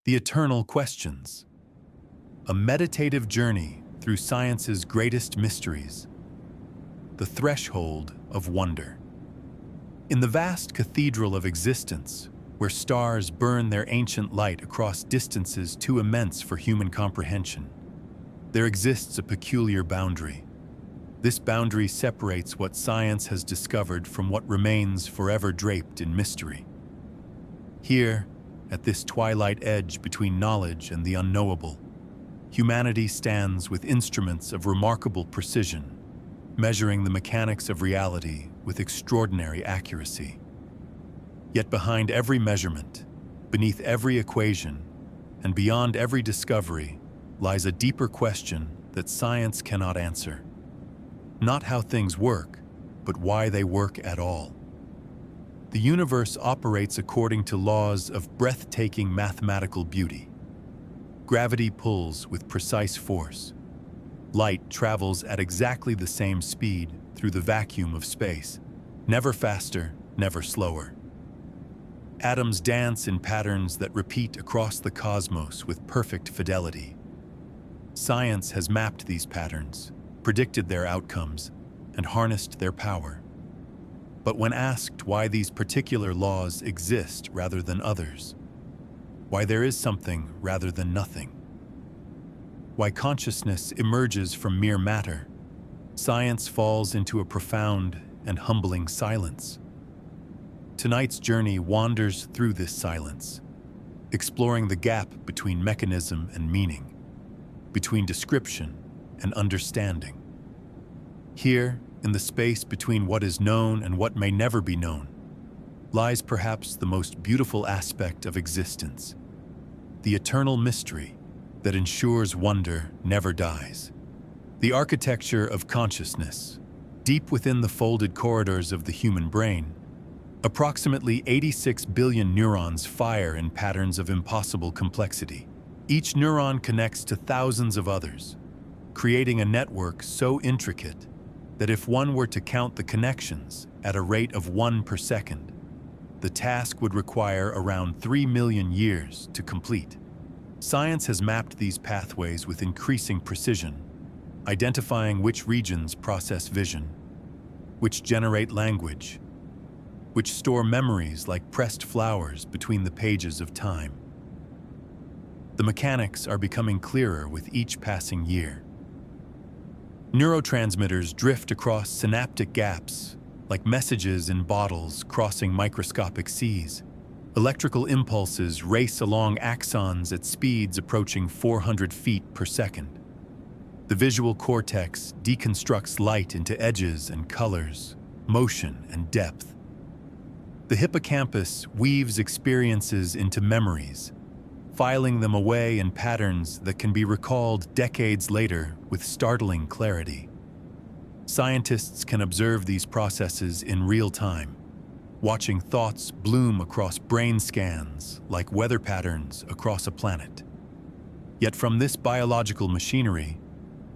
The Eternal Questions. A meditative journey through science's greatest mysteries. The threshold of wonder. In the vast cathedral of existence, where stars burn their ancient light across distances too immense for human comprehension, there exists a peculiar boundary. This boundary separates what science has discovered from what remains forever draped in mystery. Here, at this twilight edge between knowledge and the unknowable, humanity stands with instruments of remarkable precision, measuring the mechanics of reality with extraordinary accuracy. Yet behind every measurement, beneath every equation, and beyond every discovery lies a deeper question that science cannot answer. Not how things work, but why they work at all. The universe operates according to laws of breathtaking mathematical beauty. Gravity pulls with precise force. Light travels at exactly the same speed through the vacuum of space, never faster, never slower. Atoms dance in patterns that repeat across the cosmos with perfect fidelity. Science has mapped these patterns, predicted their outcomes, and harnessed their power. But when asked why these particular laws exist rather than others, why there is something rather than nothing, why consciousness emerges from mere matter, science falls into a profound and humbling silence. Tonight's journey wanders through this silence, exploring the gap between mechanism and meaning, between description and understanding. Here, in the space between what is known and what may never be known, lies perhaps the most beautiful aspect of existence, the eternal mystery that ensures wonder never dies. The architecture of consciousness, deep within the folded corridors of the human brain, approximately 86 billion neurons fire in patterns of impossible complexity. Each neuron connects to thousands of others, creating a network so intricate that if one were to count the connections at a rate of 1 per second, the task would require around 3 million years to complete. Science has mapped these pathways with increasing precision, identifying which regions process vision, which generate language, which store memories like pressed flowers between the pages of time. The mechanics are becoming clearer with each passing year. Neurotransmitters drift across synaptic gaps, like messages in bottles crossing microscopic seas. Electrical impulses race along axons at speeds approaching 400 feet per second. The visual cortex deconstructs light into edges and colors, motion and depth. The hippocampus weaves experiences into memories, filing them away in patterns that can be recalled decades later with startling clarity. Scientists can observe these processes in real time, watching thoughts bloom across brain scans like weather patterns across a planet. Yet from this biological machinery,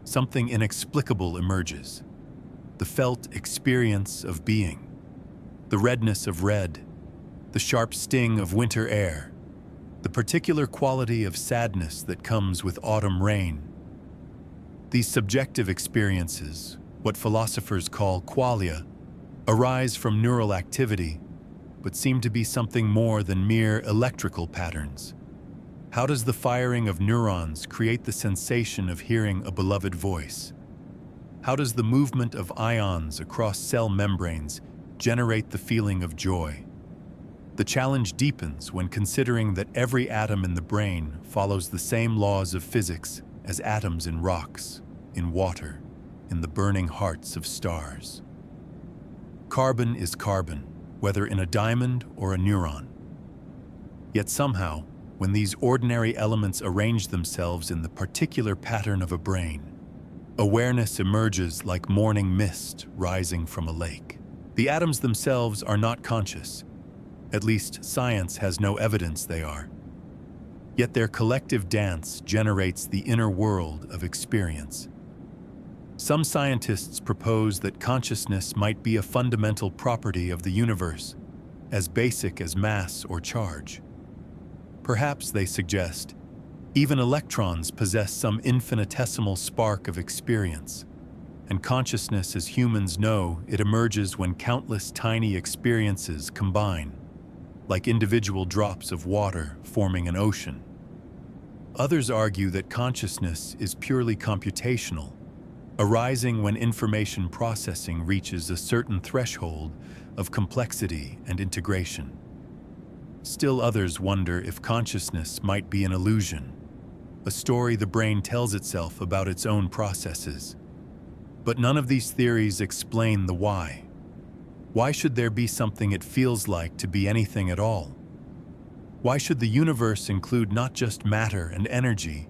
something inexplicable emerges: the felt experience of being, the redness of red, the sharp sting of winter air, the particular quality of sadness that comes with autumn rain. These subjective experiences, what philosophers call qualia, arise from neural activity, but seem to be something more than mere electrical patterns. How does the firing of neurons create the sensation of hearing a beloved voice? How does the movement of ions across cell membranes generate the feeling of joy? The challenge deepens when considering that every atom in the brain follows the same laws of physics as atoms in rocks, in water, in the burning hearts of stars. Carbon is carbon, whether in a diamond or a neuron. Yet somehow, when these ordinary elements arrange themselves in the particular pattern of a brain, awareness emerges like morning mist rising from a lake. The atoms themselves are not conscious. At least science has no evidence they are. Yet their collective dance generates the inner world of experience. Some scientists propose that consciousness might be a fundamental property of the universe, as basic as mass or charge. Perhaps, they suggest, even electrons possess some infinitesimal spark of experience, and consciousness, as humans know, it emerges when countless tiny experiences combine, like individual drops of water forming an ocean. Others argue that consciousness is purely computational, arising when information processing reaches a certain threshold of complexity and integration. Still others wonder if consciousness might be an illusion, a story the brain tells itself about its own processes. But none of these theories explain the why. Why should there be something it feels like to be anything at all? Why should the universe include not just matter and energy,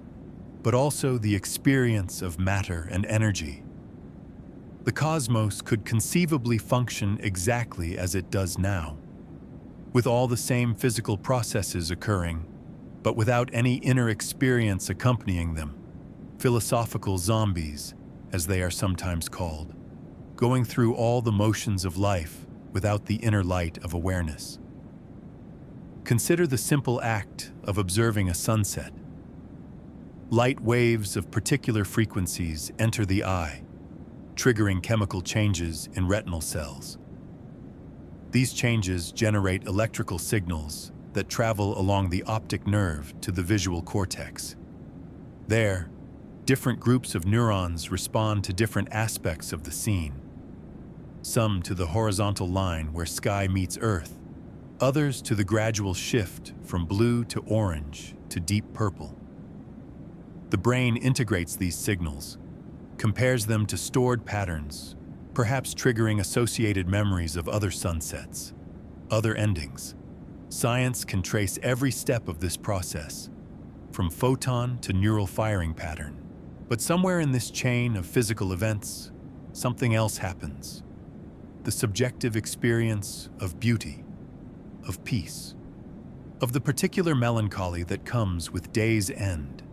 but also the experience of matter and energy? The cosmos could conceivably function exactly as it does now, with all the same physical processes occurring, but without any inner experience accompanying them. Philosophical zombies, as they are sometimes called, going through all the motions of life without the inner light of awareness. Consider the simple act of observing a sunset. Light waves of particular frequencies enter the eye, triggering chemical changes in retinal cells. These changes generate electrical signals that travel along the optic nerve to the visual cortex. There, different groups of neurons respond to different aspects of the scene. Some to the horizontal line where sky meets earth, others to the gradual shift from blue to orange to deep purple. The brain integrates these signals, compares them to stored patterns, perhaps triggering associated memories of other sunsets, other endings. Science can trace every step of this process, from photon to neural firing pattern. But somewhere in this chain of physical events, something else happens. The subjective experience of beauty, of peace, of the particular melancholy that comes with day's end.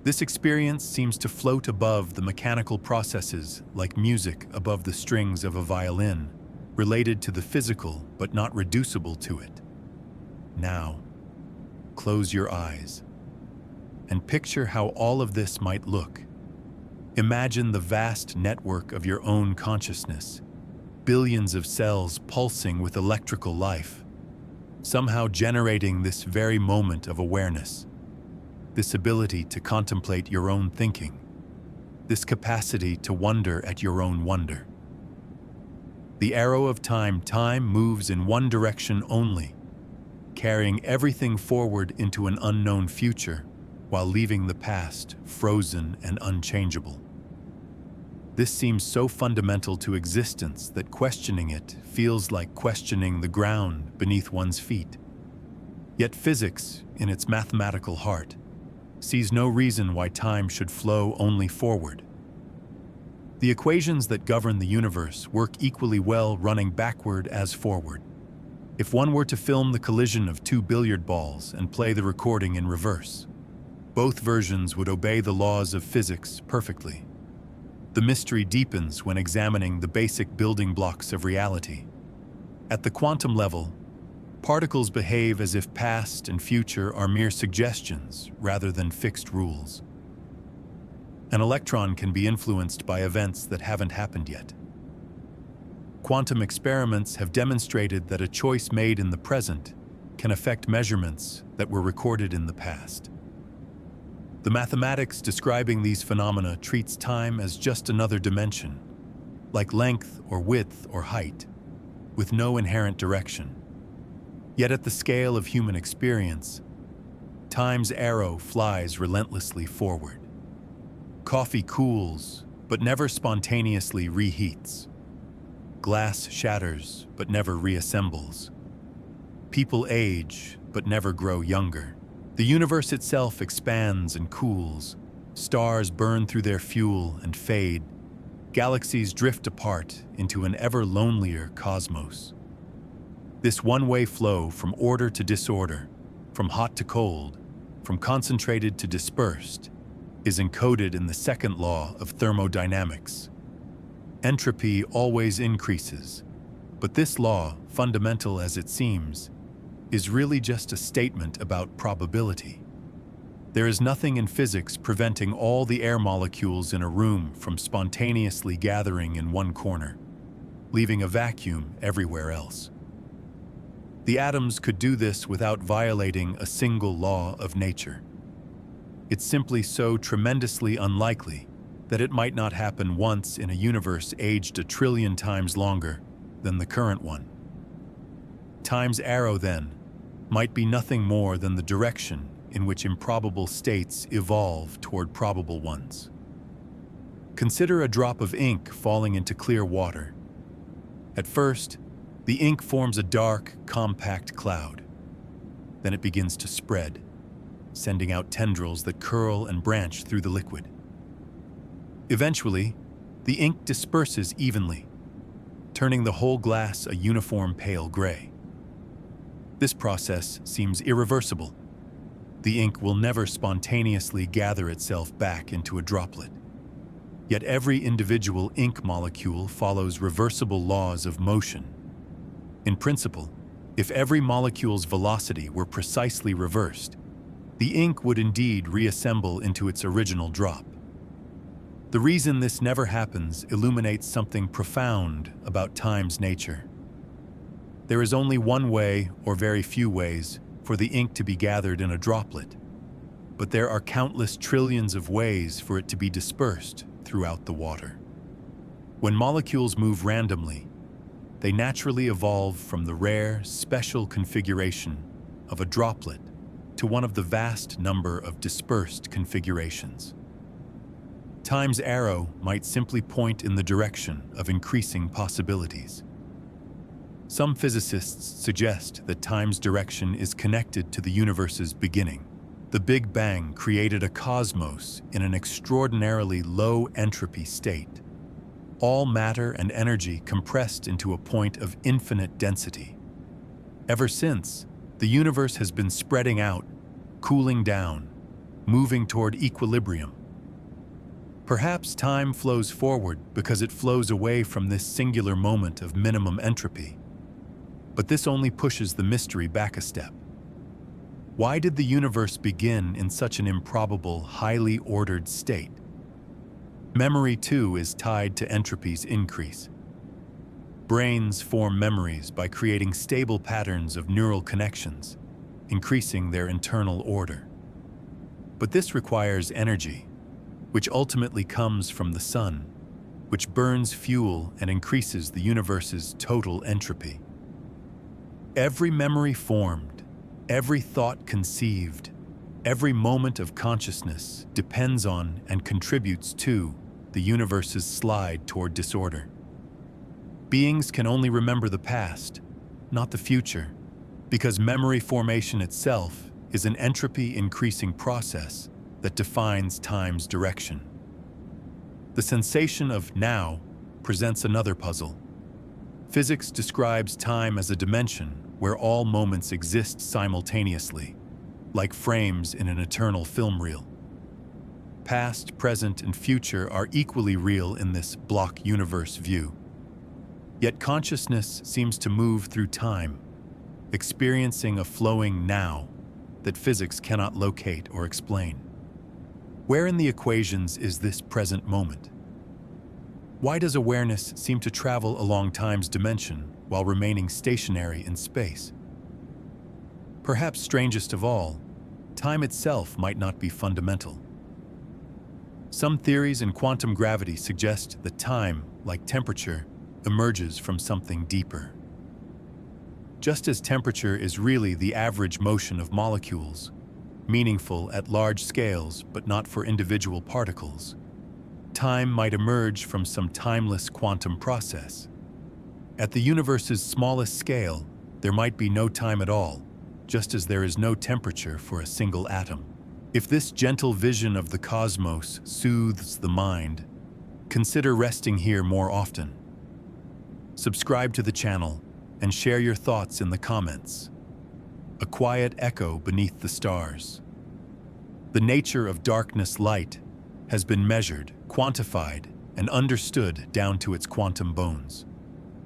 This experience seems to float above the mechanical processes like music above the strings of a violin, related to the physical but not reducible to it. Now, close your eyes and picture how all of this might look. Imagine the vast network of your own consciousness, billions of cells pulsing with electrical life, somehow generating this very moment of awareness, this ability to contemplate your own thinking, this capacity to wonder at your own wonder. The arrow of time moves in one direction only, carrying everything forward into an unknown future, while leaving the past frozen and unchangeable. This seems so fundamental to existence that questioning it feels like questioning the ground beneath one's feet. Yet physics, in its mathematical heart, sees no reason why time should flow only forward. The equations that govern the universe work equally well running backward as forward. If one were to film the collision of two billiard balls and play the recording in reverse, both versions would obey the laws of physics perfectly. The mystery deepens when examining the basic building blocks of reality. At the quantum level, particles behave as if past and future are mere suggestions rather than fixed rules. An electron can be influenced by events that haven't happened yet. Quantum experiments have demonstrated that a choice made in the present can affect measurements that were recorded in the past. The mathematics describing these phenomena treats time as just another dimension, like length or width or height, with no inherent direction. Yet at the scale of human experience, time's arrow flies relentlessly forward. Coffee cools, but never spontaneously reheats. Glass shatters, but never reassembles. People age, but never grow younger. The universe itself expands and cools. Stars burn through their fuel and fade. Galaxies drift apart into an ever lonelier cosmos. This one-way flow from order to disorder, from hot to cold, from concentrated to dispersed, is encoded in the second law of thermodynamics. Entropy always increases, but this law, fundamental as it seems, is really just a statement about probability. There is nothing in physics preventing all the air molecules in a room from spontaneously gathering in one corner, leaving a vacuum everywhere else. The atoms could do this without violating a single law of nature. It's simply so tremendously unlikely that it might not happen once in a universe aged 1 trillion times longer than the current one. Time's arrow, then, might be nothing more than the direction in which improbable states evolve toward probable ones. Consider a drop of ink falling into clear water. At first, the ink forms a dark, compact cloud. Then it begins to spread, sending out tendrils that curl and branch through the liquid. Eventually, the ink disperses evenly, turning the whole glass a uniform pale gray. This process seems irreversible. The ink will never spontaneously gather itself back into a droplet. Yet every individual ink molecule follows reversible laws of motion. In principle, if every molecule's velocity were precisely reversed, the ink would indeed reassemble into its original drop. The reason this never happens illuminates something profound about time's nature. There is only one way, or very few ways, for the ink to be gathered in a droplet, but there are countless trillions of ways for it to be dispersed throughout the water. When molecules move randomly, they naturally evolve from the rare, special configuration of a droplet to one of the vast number of dispersed configurations. Time's arrow might simply point in the direction of increasing possibilities. Some physicists suggest that time's direction is connected to the universe's beginning. The Big Bang created a cosmos in an extraordinarily low entropy state. All matter and energy compressed into a point of infinite density. Ever since, the universe has been spreading out, cooling down, moving toward equilibrium. Perhaps time flows forward because it flows away from this singular moment of minimum entropy. But this only pushes the mystery back a step. Why did the universe begin in such an improbable, highly ordered state? Memory, too, is tied to entropy's increase. Brains form memories by creating stable patterns of neural connections, increasing their internal order. But this requires energy, which ultimately comes from the sun, which burns fuel and increases the universe's total entropy. Every memory formed, every thought conceived, every moment of consciousness depends on and contributes to the universe's slide toward disorder. Beings can only remember the past, not the future, because memory formation itself is an entropy-increasing process that defines time's direction. The sensation of now presents another puzzle. Physics describes time as a dimension where all moments exist simultaneously, like frames in an eternal film reel. Past, present, and future are equally real in this block universe view. Yet consciousness seems to move through time, experiencing a flowing now that physics cannot locate or explain. Where in the equations is this present moment? Why does awareness seem to travel along time's dimension while remaining stationary in space? Perhaps strangest of all, time itself might not be fundamental. Some theories in quantum gravity suggest that time, like temperature, emerges from something deeper. Just as temperature is really the average motion of molecules, meaningful at large scales but not for individual particles, time might emerge from some timeless quantum process. At the universe's smallest scale, there might be no time at all, just as there is no temperature for a single atom. If this gentle vision of the cosmos soothes the mind, consider resting here more often. Subscribe to the channel and share your thoughts in the comments. A quiet echo beneath the stars. The nature of darkness-light has been measured, quantified, and understood down to its quantum bones.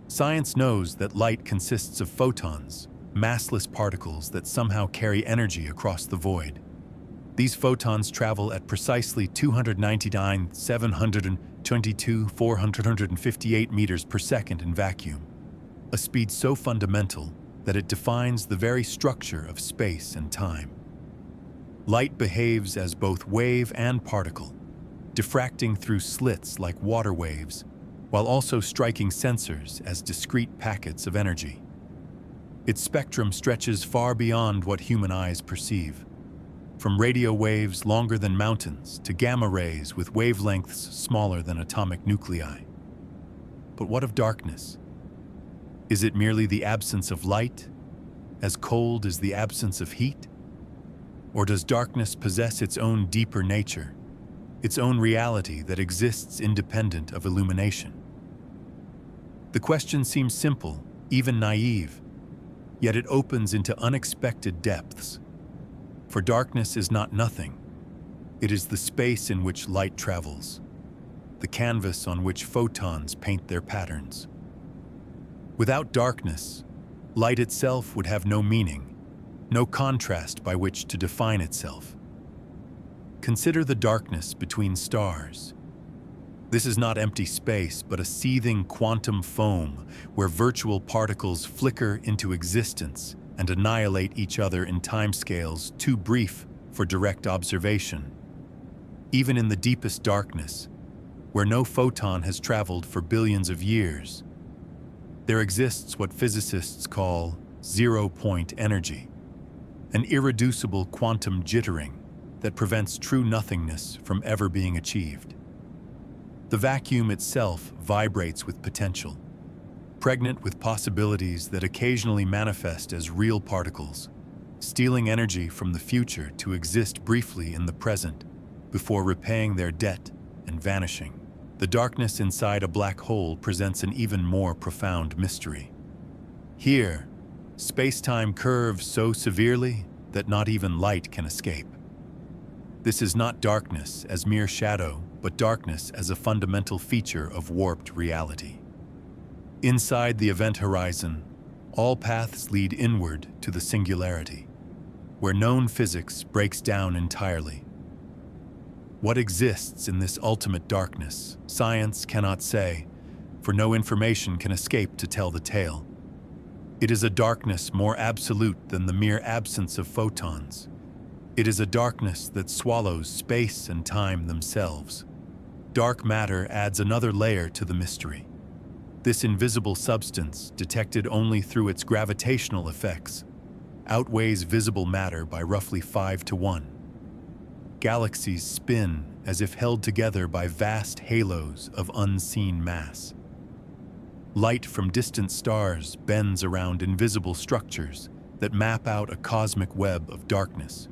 Science knows that light consists of photons, massless particles that somehow carry energy across the void. These photons travel at precisely 299,722,458 meters per second in vacuum, a speed so fundamental that it defines the very structure of space and time. Light behaves as both wave and particle, diffracting through slits like water waves, while also striking sensors as discrete packets of energy. Its spectrum stretches far beyond what human eyes perceive, from radio waves longer than mountains to gamma rays with wavelengths smaller than atomic nuclei. But what of darkness? Is it merely the absence of light, as cold as the absence of heat? Or does darkness possess its own deeper nature, its own reality that exists independent of illumination? The question seems simple, even naive, yet it opens into unexpected depths. For darkness is not nothing. It is the space in which light travels, the canvas on which photons paint their patterns. Without darkness, light itself would have no meaning, no contrast by which to define itself. Consider the darkness between stars. This is not empty space, but a seething quantum foam where virtual particles flicker into existence and annihilate each other in timescales too brief for direct observation. Even in the deepest darkness, where no photon has traveled for billions of years, there exists what physicists call zero-point energy, an irreducible quantum jittering that prevents true nothingness from ever being achieved. The vacuum itself vibrates with potential, pregnant with possibilities that occasionally manifest as real particles, stealing energy from the future to exist briefly in the present before repaying their debt and vanishing. The darkness inside a black hole presents an even more profound mystery. Here, space-time curves so severely that not even light can escape. This is not darkness as mere shadow, but darkness as a fundamental feature of warped reality. Inside the event horizon, all paths lead inward to the singularity, where known physics breaks down entirely. What exists in this ultimate darkness, science cannot say, for no information can escape to tell the tale. It is a darkness more absolute than the mere absence of photons. It is a darkness that swallows space and time themselves. Dark matter adds another layer to the mystery. This invisible substance, detected only through its gravitational effects, outweighs visible matter by roughly 5-to-1. Galaxies spin as if held together by vast halos of unseen mass. Light from distant stars bends around invisible structures that map out a cosmic web of darkness.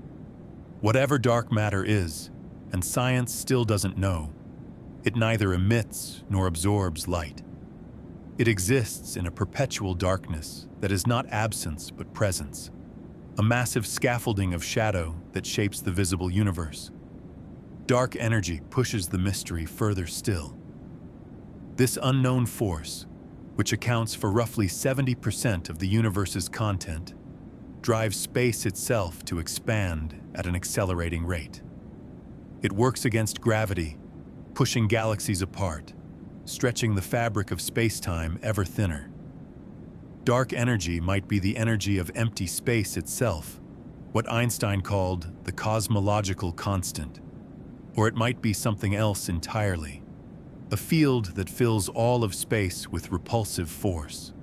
Whatever dark matter is, and science still doesn't know, it neither emits nor absorbs light. It exists in a perpetual darkness that is not absence but presence, a massive scaffolding of shadow that shapes the visible universe. Dark energy pushes the mystery further still. This unknown force, which accounts for roughly 70% of the universe's content, drives space itself to expand at an accelerating rate. It works against gravity, pushing galaxies apart, stretching the fabric of space-time ever thinner. Dark energy might be the energy of empty space itself, what Einstein called the cosmological constant, or it might be something else entirely, a field that fills all of space with repulsive force.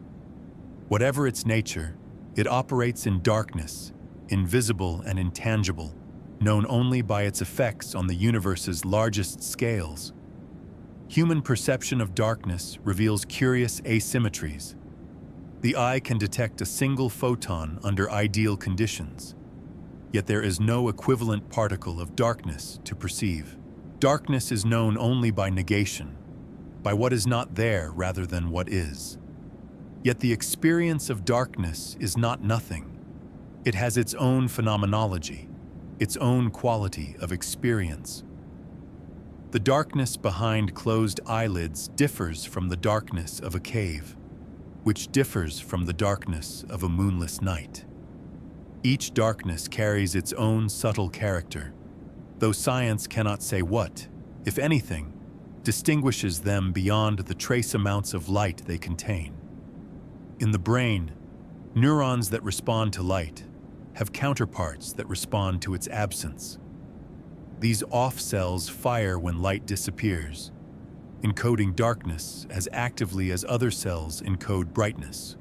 Whatever its nature, it operates in darkness, invisible and intangible, known only by its effects on the universe's largest scales. Human perception of darkness reveals curious asymmetries. The eye can detect a single photon under ideal conditions, yet there is no equivalent particle of darkness to perceive. Darkness is known only by negation, by what is not there rather than what is. Yet the experience of darkness is not nothing. It has its own phenomenology, its own quality of experience. The darkness behind closed eyelids differs from the darkness of a cave. which differs from the darkness of a moonless night. Each darkness carries its own subtle character, though science cannot say what, if anything, distinguishes them beyond the trace amounts of light they contain. In the brain, neurons that respond to light have counterparts that respond to its absence. These off cells fire when light disappears, encoding darkness as actively as other cells encode brightness.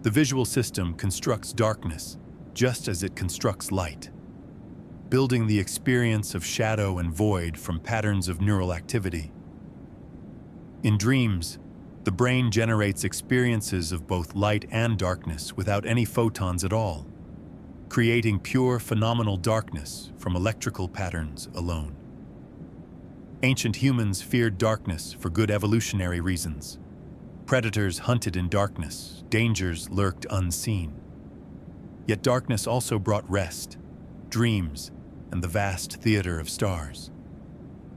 The visual system constructs darkness just as it constructs light, building the experience of shadow and void from patterns of neural activity. In dreams, the brain generates experiences of both light and darkness without any photons at all, creating pure phenomenal darkness from electrical patterns alone. Ancient humans feared darkness for good evolutionary reasons. Predators hunted in darkness, dangers lurked unseen. Yet darkness also brought rest, dreams, and the vast theater of stars.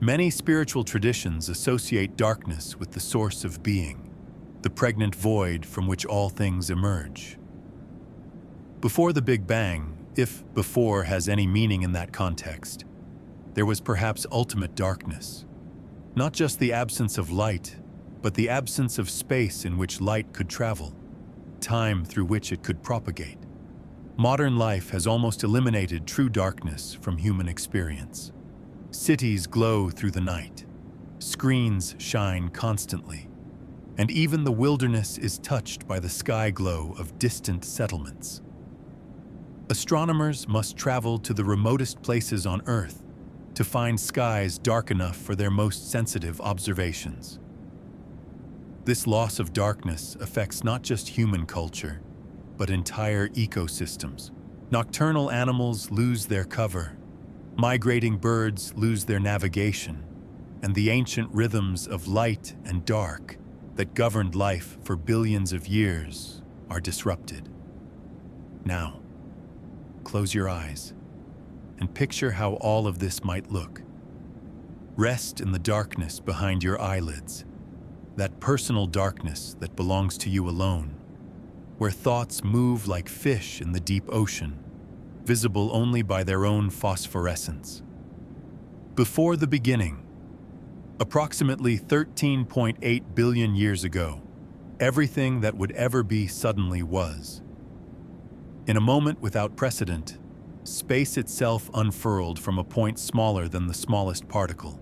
Many spiritual traditions associate darkness with the source of being, the pregnant void from which all things emerge. Before the Big Bang, if before has any meaning in that context, there was perhaps ultimate darkness. Not just the absence of light, but the absence of space in which light could travel, time through which it could propagate. Modern life has almost eliminated true darkness from human experience. Cities glow through the night, screens shine constantly, and even the wilderness is touched by the sky glow of distant settlements. Astronomers must travel to the remotest places on Earth to find skies dark enough for their most sensitive observations. This loss of darkness affects not just human culture, but entire ecosystems. Nocturnal animals lose their cover, migrating birds lose their navigation, and the ancient rhythms of light and dark that governed life for billions of years are disrupted. Now, close your eyes and picture how all of this might look. Rest in the darkness behind your eyelids, that personal darkness that belongs to you alone, where thoughts move like fish in the deep ocean, visible only by their own phosphorescence. Before the beginning, approximately 13.8 billion years ago, everything that would ever be suddenly was. In a moment without precedent, space itself unfurled from a point smaller than the smallest particle,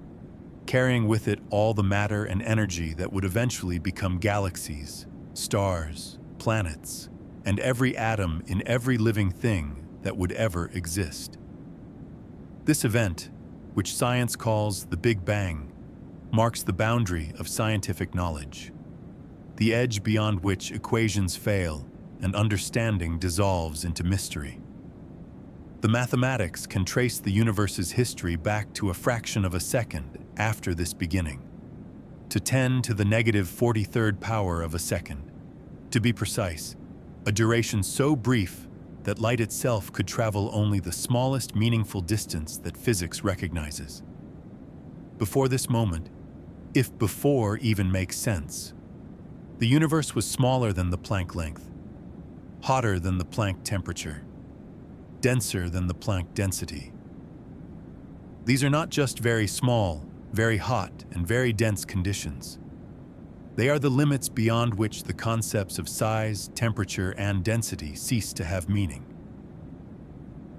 carrying with it all the matter and energy that would eventually become galaxies, stars, planets, and every atom in every living thing that would ever exist. This event, which science calls the Big Bang, marks the boundary of scientific knowledge, the edge beyond which equations fail and understanding dissolves into mystery. The mathematics can trace the universe's history back to a fraction of a second after this beginning, to 10 to the negative 43rd power of a second. To be precise, a duration so brief that light itself could travel only the smallest meaningful distance that physics recognizes. Before this moment, if before even makes sense, the universe was smaller than the Planck length, hotter than the Planck temperature, denser than the Planck density. These are not just very small, very hot, and very dense conditions. They are the limits beyond which the concepts of size, temperature, and density cease to have meaning.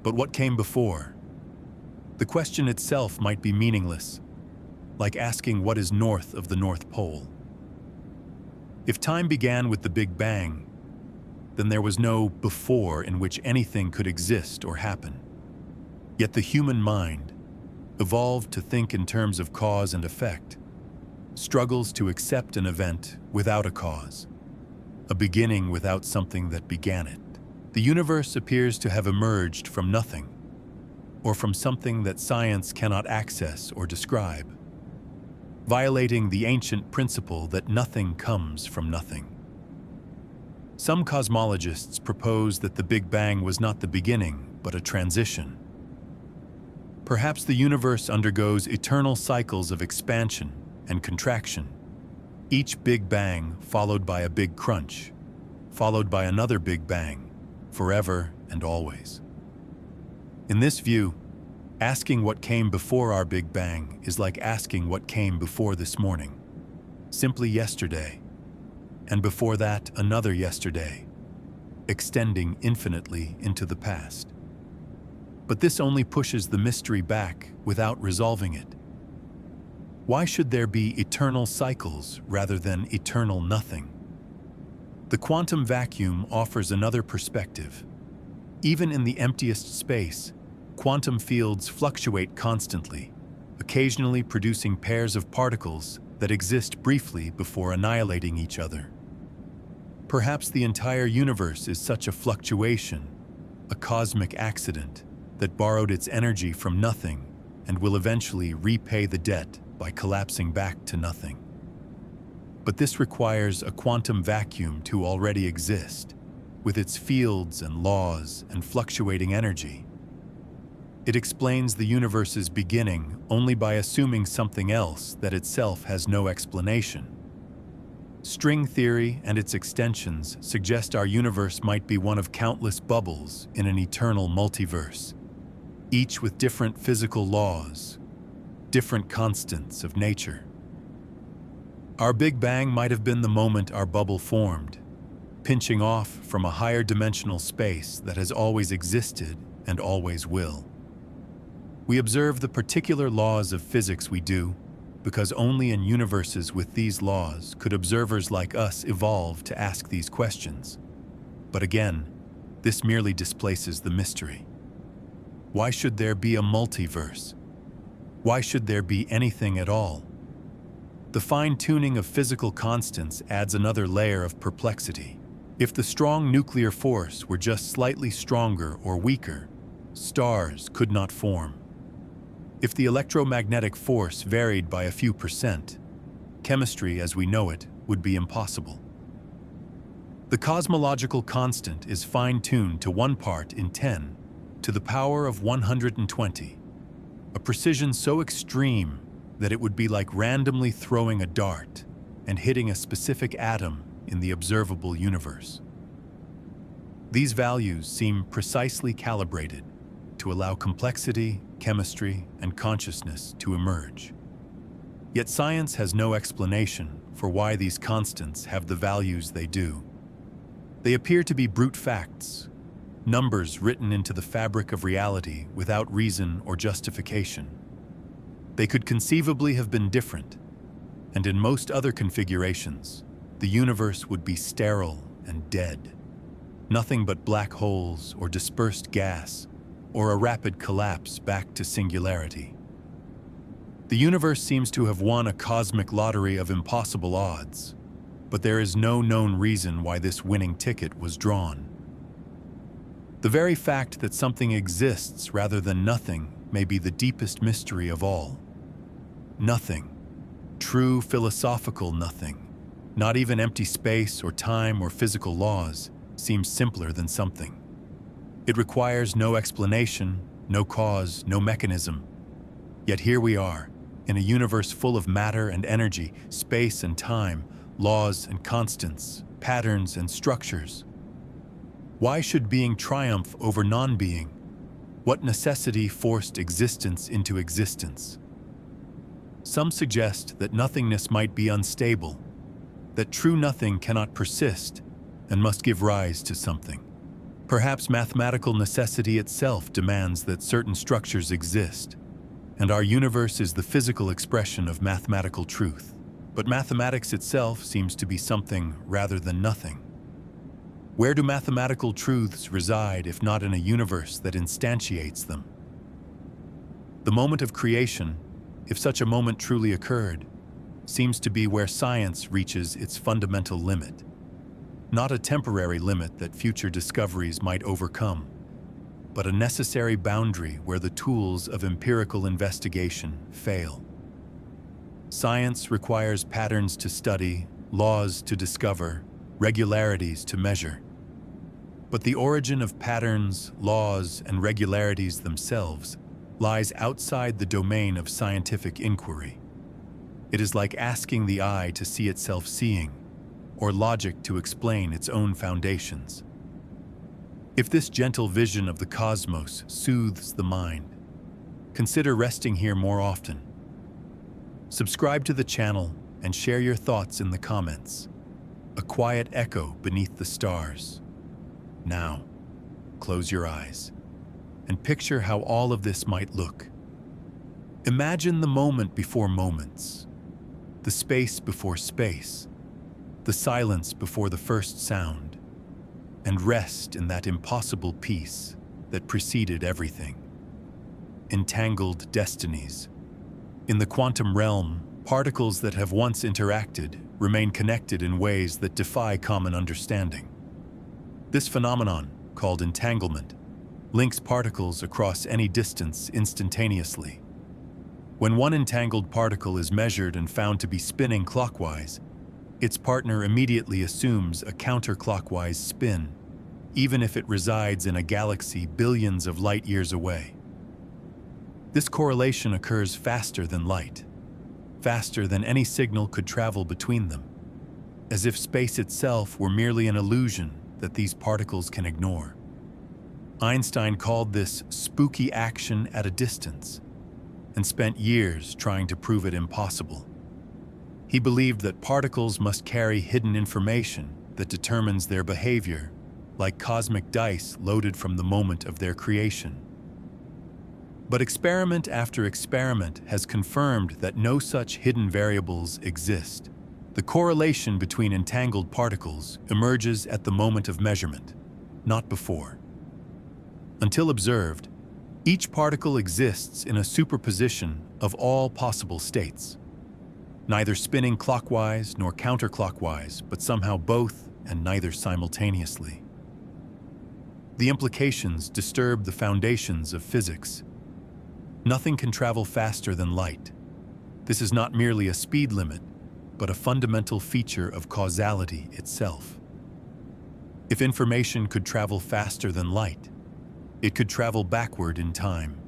But what came before? The question itself might be meaningless, like asking what is north of the North Pole. If time began with the Big Bang, then there was no before in which anything could exist or happen. Yet the human mind, evolved to think in terms of cause and effect, struggles to accept an event without a cause, a beginning without something that began it. The universe appears to have emerged from nothing, or from something that science cannot access or describe, violating the ancient principle that nothing comes from nothing. Some cosmologists propose that the Big Bang was not the beginning, but a transition. Perhaps the universe undergoes eternal cycles of expansion and contraction, Each big bang followed by a big crunch, followed by another big bang, forever and always. In this view, asking what came before our Big Bang is like asking what came before this morning, simply yesterday, and before that another yesterday, extending infinitely into the past. But this only pushes the mystery back without resolving it. Why should there be eternal cycles rather than eternal nothing? The quantum vacuum offers another perspective. Even in the emptiest space, quantum fields fluctuate constantly, occasionally producing pairs of particles that exist briefly before annihilating each other. Perhaps the entire universe is such a fluctuation, a cosmic accident that borrowed its energy from nothing and will eventually repay the debt by collapsing back to nothing. But this requires a quantum vacuum to already exist, with its fields and laws and fluctuating energy. It explains the universe's beginning only by assuming something else that itself has no explanation. String theory and its extensions suggest our universe might be one of countless bubbles in an eternal multiverse, each with different physical laws, different constants of nature. Our Big Bang might have been the moment our bubble formed, pinching off from a higher dimensional space that has always existed and always will. We observe the particular laws of physics we do, because only in universes with these laws could observers like us evolve to ask these questions. But again, this merely displaces the mystery. Why should there be a multiverse? Why should there be anything at all? The fine-tuning of physical constants adds another layer of perplexity. If the strong nuclear force were just slightly stronger or weaker, stars could not form. If the electromagnetic force varied by a few percent, chemistry as we know it would be impossible. The cosmological constant is fine-tuned to 1 part in 10 to the power of 120, a precision so extreme that it would be like randomly throwing a dart and hitting a specific atom in the observable universe. These values seem precisely calibrated to allow complexity, chemistry, and consciousness to emerge. Yet science has no explanation for why these constants have the values they do. They appear to be brute facts, numbers written into the fabric of reality without reason or justification. They could conceivably have been different, and in most other configurations, the universe would be sterile and dead. Nothing but black holes or dispersed gas, or a rapid collapse back to singularity. The universe seems to have won a cosmic lottery of impossible odds, but there is no known reason why this winning ticket was drawn. The very fact that something exists rather than nothing may be the deepest mystery of all. Nothing, true philosophical nothing, not even empty space or time or physical laws, seems simpler than something. It requires no explanation, no cause, no mechanism. Yet here we are, in a universe full of matter and energy, space and time, laws and constants, patterns and structures. Why should being triumph over non-being? What necessity forced existence into existence? Some suggest that nothingness might be unstable, that true nothing cannot persist and must give rise to something. Perhaps mathematical necessity itself demands that certain structures exist, and our universe is the physical expression of mathematical truth. But mathematics itself seems to be something rather than nothing. Where do mathematical truths reside if not in a universe that instantiates them? The moment of creation, if such a moment truly occurred, seems to be where science reaches its fundamental limit. Not a temporary limit that future discoveries might overcome, but a necessary boundary where the tools of empirical investigation fail. Science requires patterns to study, laws to discover, regularities to measure. But the origin of patterns, laws, and regularities themselves lies outside the domain of scientific inquiry. It is like asking the eye to see itself seeing, or logic to explain its own foundations. If this gentle vision of the cosmos soothes the mind, consider resting here more often. Subscribe to the channel and share your thoughts in the comments. A quiet echo beneath the stars. Now, close your eyes and picture how all of this might look. Imagine the moment before moments, the space before space, the silence before the first sound, and rest in that impossible peace that preceded everything. Entangled destinies. In the quantum realm, particles that have once interacted remain connected in ways that defy common understanding. This phenomenon, called entanglement, links particles across any distance instantaneously. When one entangled particle is measured and found to be spinning clockwise, its partner immediately assumes a counterclockwise spin, even if it resides in a galaxy billions of light years away. This correlation occurs faster than light, faster than any signal could travel between them, as if space itself were merely an illusion that these particles can ignore. Einstein called this spooky action at a distance and spent years trying to prove it impossible. He believed that particles must carry hidden information that determines their behavior, like cosmic dice loaded from the moment of their creation. But experiment after experiment has confirmed that no such hidden variables exist. The correlation between entangled particles emerges at the moment of measurement, not before. Until observed, each particle exists in a superposition of all possible states, neither spinning clockwise nor counterclockwise, but somehow both and neither simultaneously. The implications disturb the foundations of physics. Nothing can travel faster than light. This is not merely a speed limit, but a fundamental feature of causality itself. If information could travel faster than light, it could travel backward in time,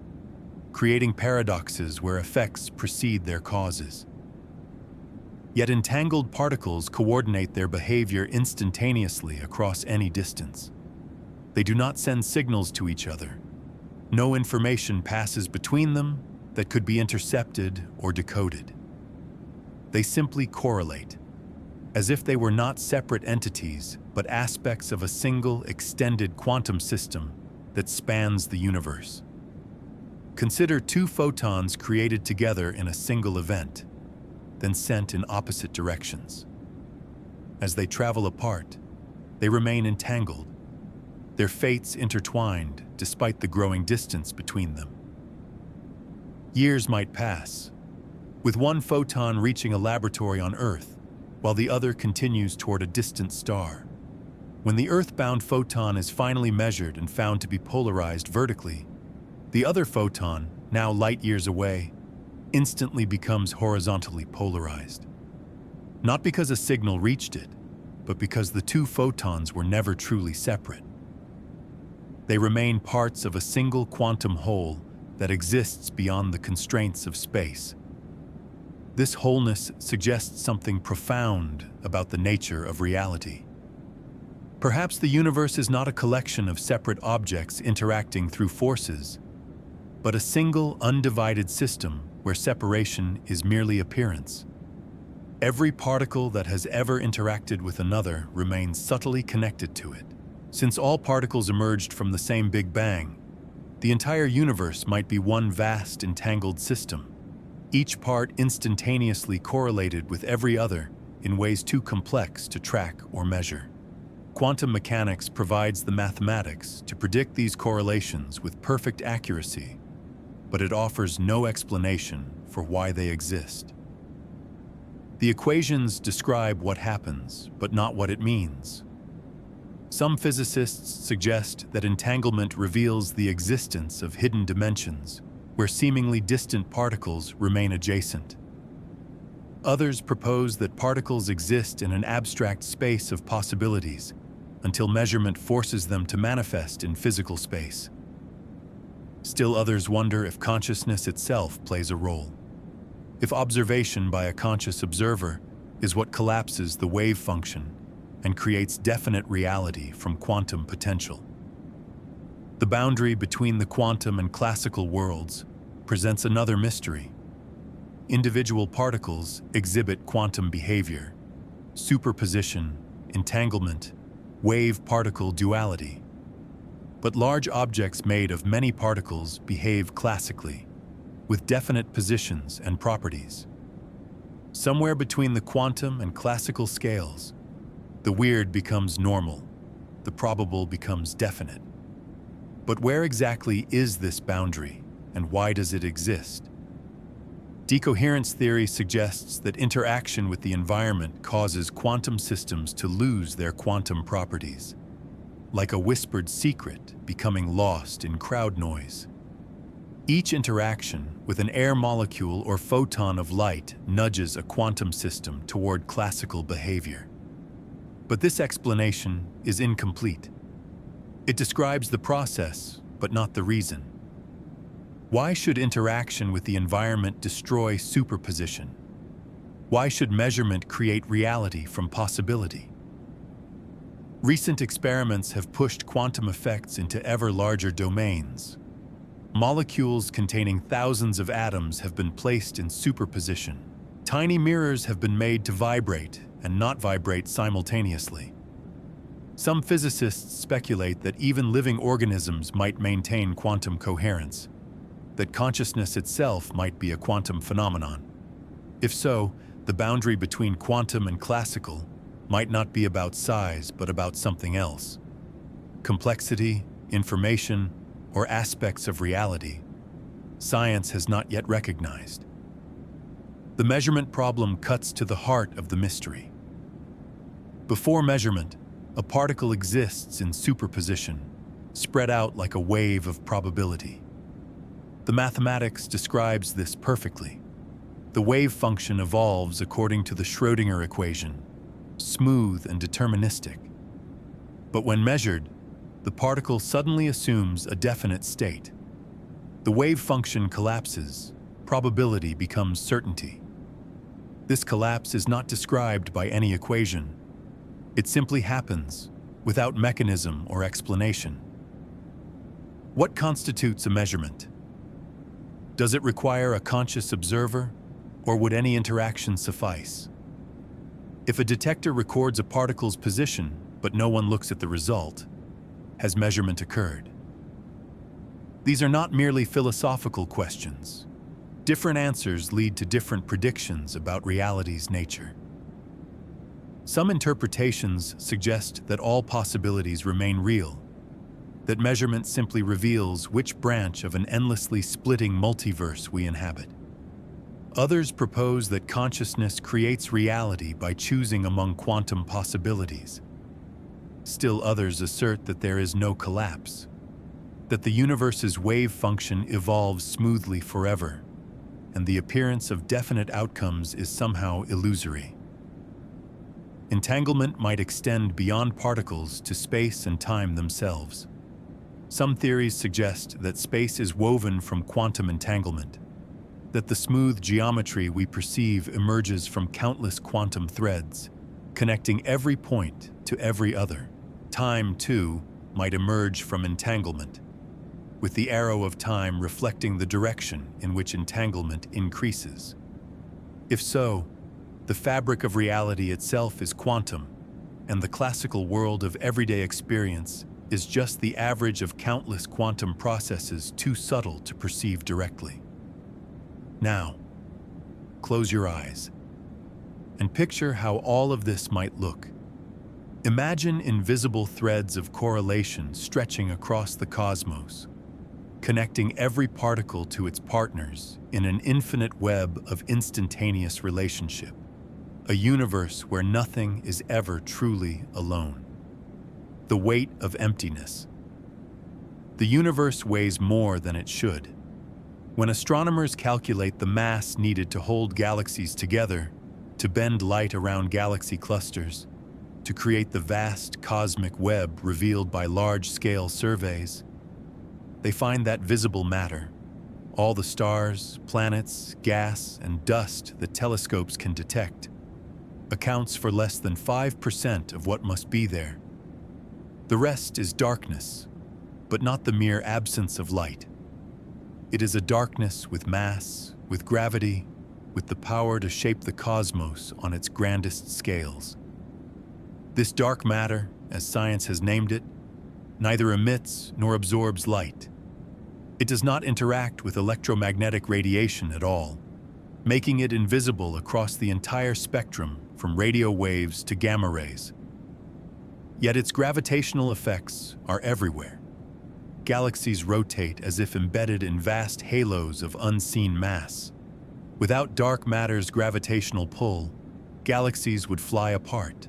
creating paradoxes where effects precede their causes. Yet entangled particles coordinate their behavior instantaneously across any distance. They do not send signals to each other. No information passes between them that could be intercepted or decoded. They simply correlate, as if they were not separate entities, but aspects of a single extended quantum system that spans the universe. Consider two photons created together in a single event, then sent in opposite directions. As they travel apart, they remain entangled, their fates intertwined despite the growing distance between them. Years might pass, with one photon reaching a laboratory on Earth, while the other continues toward a distant star. When the Earth-bound photon is finally measured and found to be polarized vertically, the other photon, now light years away, instantly becomes horizontally polarized. Not because a signal reached it, but because the two photons were never truly separate. They remain parts of a single quantum whole that exists beyond the constraints of space. This wholeness suggests something profound about the nature of reality. Perhaps the universe is not a collection of separate objects interacting through forces, but a single undivided system where separation is merely appearance. Every particle that has ever interacted with another remains subtly connected to it. Since all particles emerged from the same Big Bang, the entire universe might be one vast entangled system, each part instantaneously correlated with every other in ways too complex to track or measure. Quantum mechanics provides the mathematics to predict these correlations with perfect accuracy, but it offers no explanation for why they exist. The equations describe what happens, but not what it means. Some physicists suggest that entanglement reveals the existence of hidden dimensions, where seemingly distant particles remain adjacent. Others propose that particles exist in an abstract space of possibilities, until measurement forces them to manifest in physical space. Still others wonder if consciousness itself plays a role. if observation by a conscious observer is what collapses the wave function and creates definite reality from quantum potential. The boundary between the quantum and classical worlds presents another mystery. Individual particles exhibit quantum behavior, superposition, entanglement, wave-particle duality. But large objects made of many particles behave classically, with definite positions and properties. Somewhere between the quantum and classical scales, the weird becomes normal, the probable becomes definite. But where exactly is this boundary, and why does it exist? Decoherence theory suggests that interaction with the environment causes quantum systems to lose their quantum properties, like a whispered secret becoming lost in crowd noise. Each interaction with an air molecule or photon of light nudges a quantum system toward classical behavior. But this explanation is incomplete. It describes the process, but not the reason. Why should interaction with the environment destroy superposition? Why should measurement create reality from possibility? Recent experiments have pushed quantum effects into ever larger domains. Molecules containing thousands of atoms have been placed in superposition. Tiny mirrors have been made to vibrate and not vibrate simultaneously. Some physicists speculate that even living organisms might maintain quantum coherence, that consciousness itself might be a quantum phenomenon. If so, the boundary between quantum and classical might not be about size, but about something else. Complexity, information, or aspects of reality science has not yet recognized. The measurement problem cuts to the heart of the mystery. Before measurement, a particle exists in superposition, spread out like a wave of probability. The mathematics describes this perfectly. The wave function evolves according to the Schrödinger equation, smooth and deterministic. But when measured, the particle suddenly assumes a definite state. The wave function collapses, probability becomes certainty. This collapse is not described by any equation. It simply happens, without mechanism or explanation. What constitutes a measurement? Does it require a conscious observer, or would any interaction suffice? If a detector records a particle's position, but no one looks at the result, has measurement occurred? These are not merely philosophical questions. Different answers lead to different predictions about reality's nature. Some interpretations suggest that all possibilities remain real, that measurement simply reveals which branch of an endlessly splitting multiverse we inhabit. Others propose that consciousness creates reality by choosing among quantum possibilities. Still others assert that there is no collapse, that the universe's wave function evolves smoothly forever, and the appearance of definite outcomes is somehow illusory. Entanglement might extend beyond particles to space and time themselves. Some theories suggest that space is woven from quantum entanglement, that the smooth geometry we perceive emerges from countless quantum threads, connecting every point to every other. Time, too, might emerge from entanglement, with the arrow of time reflecting the direction in which entanglement increases. If so, the fabric of reality itself is quantum, and the classical world of everyday experience is just the average of countless quantum processes too subtle to perceive directly. Now, close your eyes and picture how all of this might look. Imagine invisible threads of correlation stretching across the cosmos, connecting every particle to its partners in an infinite web of instantaneous relationship, a universe where nothing is ever truly alone. The weight of emptiness. The universe weighs more than it should. When astronomers calculate the mass needed to hold galaxies together, to bend light around galaxy clusters, to create the vast cosmic web revealed by large-scale surveys, they find that visible matter, all the stars, planets, gas, and dust that telescopes can detect, accounts for less than 5% of what must be there. The rest is darkness, but not the mere absence of light. It is a darkness with mass, with gravity, with the power to shape the cosmos on its grandest scales. This dark matter, as science has named it, neither emits nor absorbs light. It does not interact with electromagnetic radiation at all, making it invisible across the entire spectrum from radio waves to gamma rays. Yet its gravitational effects are everywhere. Galaxies rotate as if embedded in vast halos of unseen mass. Without dark matter's gravitational pull, galaxies would fly apart,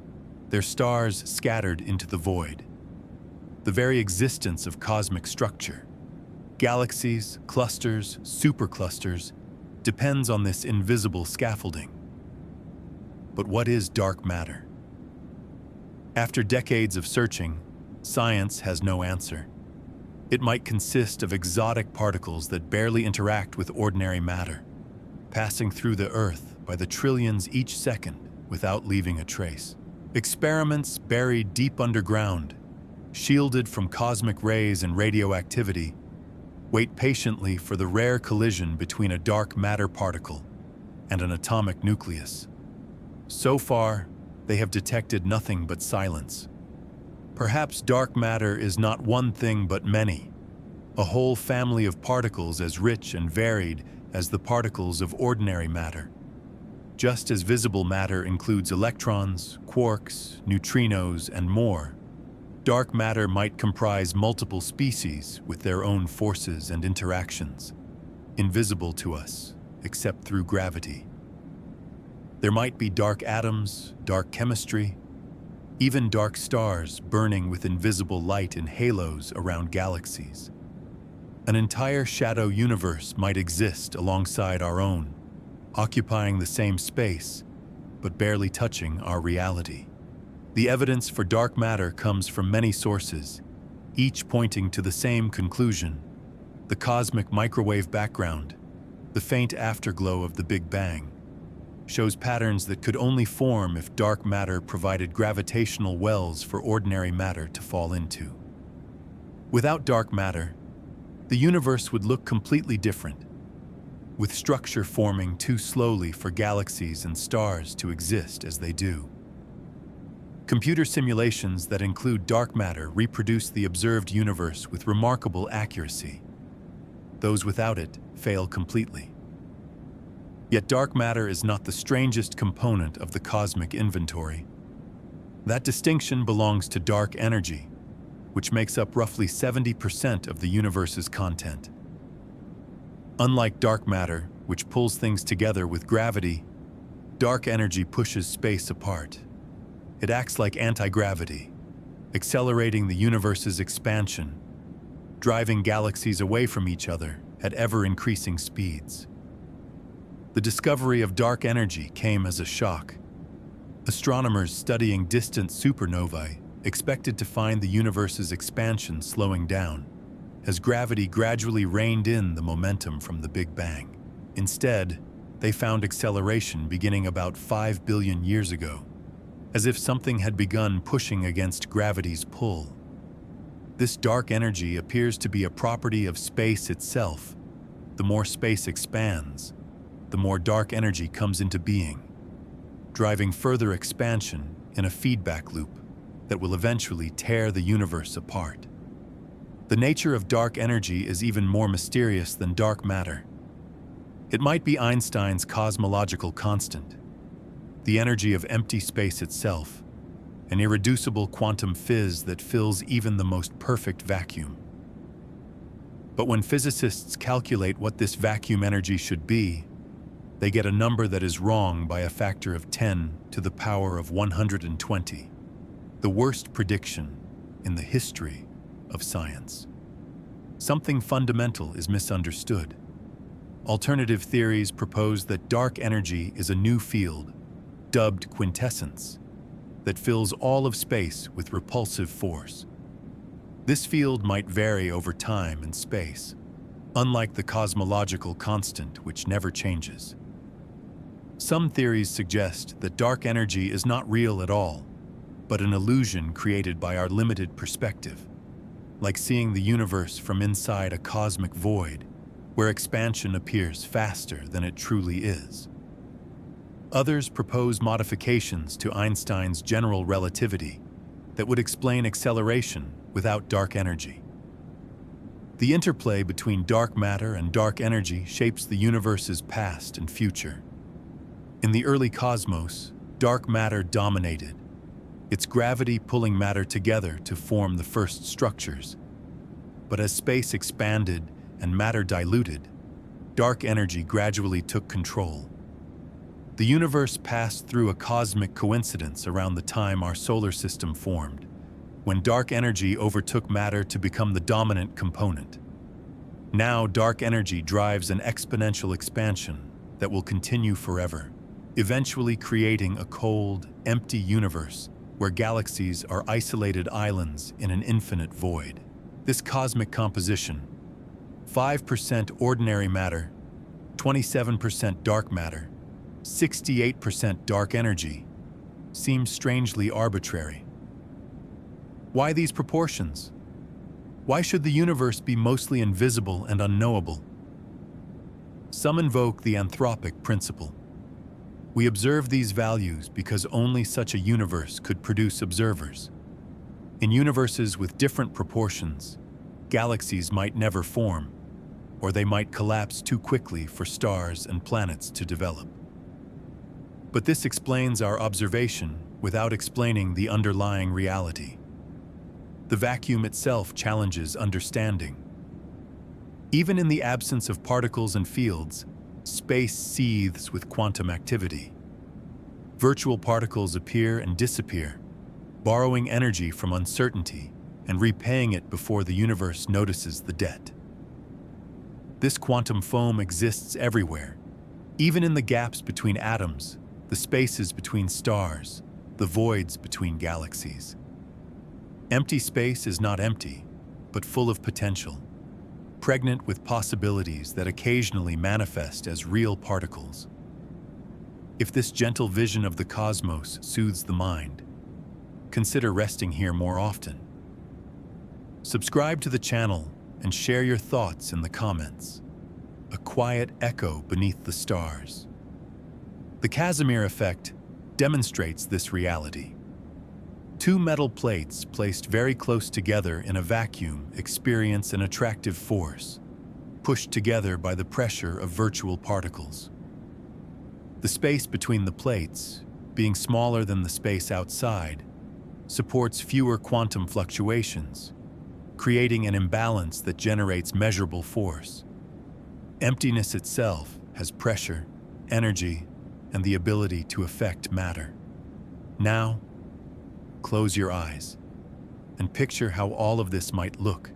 their stars scattered into the void. The very existence of cosmic structure, galaxies, clusters, superclusters, depends on this invisible scaffolding. But what is dark matter? After decades of searching, science has no answer. It might consist of exotic particles that barely interact with ordinary matter, passing through the Earth by the trillions each second without leaving a trace. Experiments buried deep underground, shielded from cosmic rays and radioactivity, wait patiently for the rare collision between a dark matter particle and an atomic nucleus. So far, they have detected nothing but silence. Perhaps dark matter is not one thing but many, a whole family of particles as rich and varied as the particles of ordinary matter. Just as visible matter includes electrons, quarks, neutrinos, and more, dark matter might comprise multiple species with their own forces and interactions, invisible to us except through gravity. There might be dark atoms, dark chemistry, even dark stars burning with invisible light in halos around galaxies. An entire shadow universe might exist alongside our own, occupying the same space, but barely touching our reality. The evidence for dark matter comes from many sources, each pointing to the same conclusion: the cosmic microwave background, the faint afterglow of the Big Bang, shows patterns that could only form if dark matter provided gravitational wells for ordinary matter to fall into. Without dark matter, the universe would look completely different, with structure forming too slowly for galaxies and stars to exist as they do. Computer simulations that include dark matter reproduce the observed universe with remarkable accuracy. Those without it fail completely. Yet dark matter is not the strangest component of the cosmic inventory. That distinction belongs to dark energy, which makes up roughly 70% of the universe's content. Unlike dark matter, which pulls things together with gravity, dark energy pushes space apart. It acts like anti-gravity, accelerating the universe's expansion, driving galaxies away from each other at ever-increasing speeds. The discovery of dark energy came as a shock. Astronomers studying distant supernovae expected to find the universe's expansion slowing down, as gravity gradually reined in the momentum from the Big Bang. Instead, they found acceleration beginning about 5 billion years ago, as if something had begun pushing against gravity's pull. This dark energy appears to be a property of space itself. The more space expands, the more dark energy comes into being, driving further expansion in a feedback loop that will eventually tear the universe apart. The nature of dark energy is even more mysterious than dark matter. It might be Einstein's cosmological constant, the energy of empty space itself, an irreducible quantum fizz that fills even the most perfect vacuum. But when physicists calculate what this vacuum energy should be, they get a number that is wrong by a factor of 10 to the power of 120, the worst prediction in the history of science. Something fundamental is misunderstood. Alternative theories propose that dark energy is a new field, dubbed quintessence, that fills all of space with repulsive force. This field might vary over time and space, unlike the cosmological constant which never changes. Some theories suggest that dark energy is not real at all, but an illusion created by our limited perspective, like seeing the universe from inside a cosmic void, where expansion appears faster than it truly is. Others propose modifications to Einstein's general relativity that would explain acceleration without dark energy. The interplay between dark matter and dark energy shapes the universe's past and future. In the early cosmos, dark matter dominated, its gravity pulling matter together to form the first structures. But as space expanded and matter diluted, dark energy gradually took control. The universe passed through a cosmic coincidence around the time our solar system formed, when dark energy overtook matter to become the dominant component. Now, dark energy drives an exponential expansion that will continue forever, eventually creating a cold, empty universe where galaxies are isolated islands in an infinite void. This cosmic composition, 5% ordinary matter, 27% dark matter, 68% dark energy, seems strangely arbitrary. Why these proportions? Why should the universe be mostly invisible and unknowable? Some invoke the anthropic principle. We observe these values because only such a universe could produce observers. In universes with different proportions, galaxies might never form, or they might collapse too quickly for stars and planets to develop. But this explains our observation without explaining the underlying reality. The vacuum itself challenges understanding. Even in the absence of particles and fields, space seethes with quantum activity. Virtual particles appear and disappear, borrowing energy from uncertainty and repaying it before the universe notices the debt. This quantum foam exists everywhere, even in the gaps between atoms, the spaces between stars, the voids between galaxies. Empty space is not empty, but full of potential, pregnant with possibilities that occasionally manifest as real particles. If this gentle vision of the cosmos soothes the mind, consider resting here more often. Subscribe to the channel and share your thoughts in the comments. A quiet echo beneath the stars. The Casimir effect demonstrates this reality. Two metal plates placed very close together in a vacuum experience an attractive force, pushed together by the pressure of virtual particles. The space between the plates, being smaller than the space outside, supports fewer quantum fluctuations, creating an imbalance that generates measurable force. Emptiness itself has pressure, energy, and the ability to affect matter. Now, close your eyes and picture how all of this might look.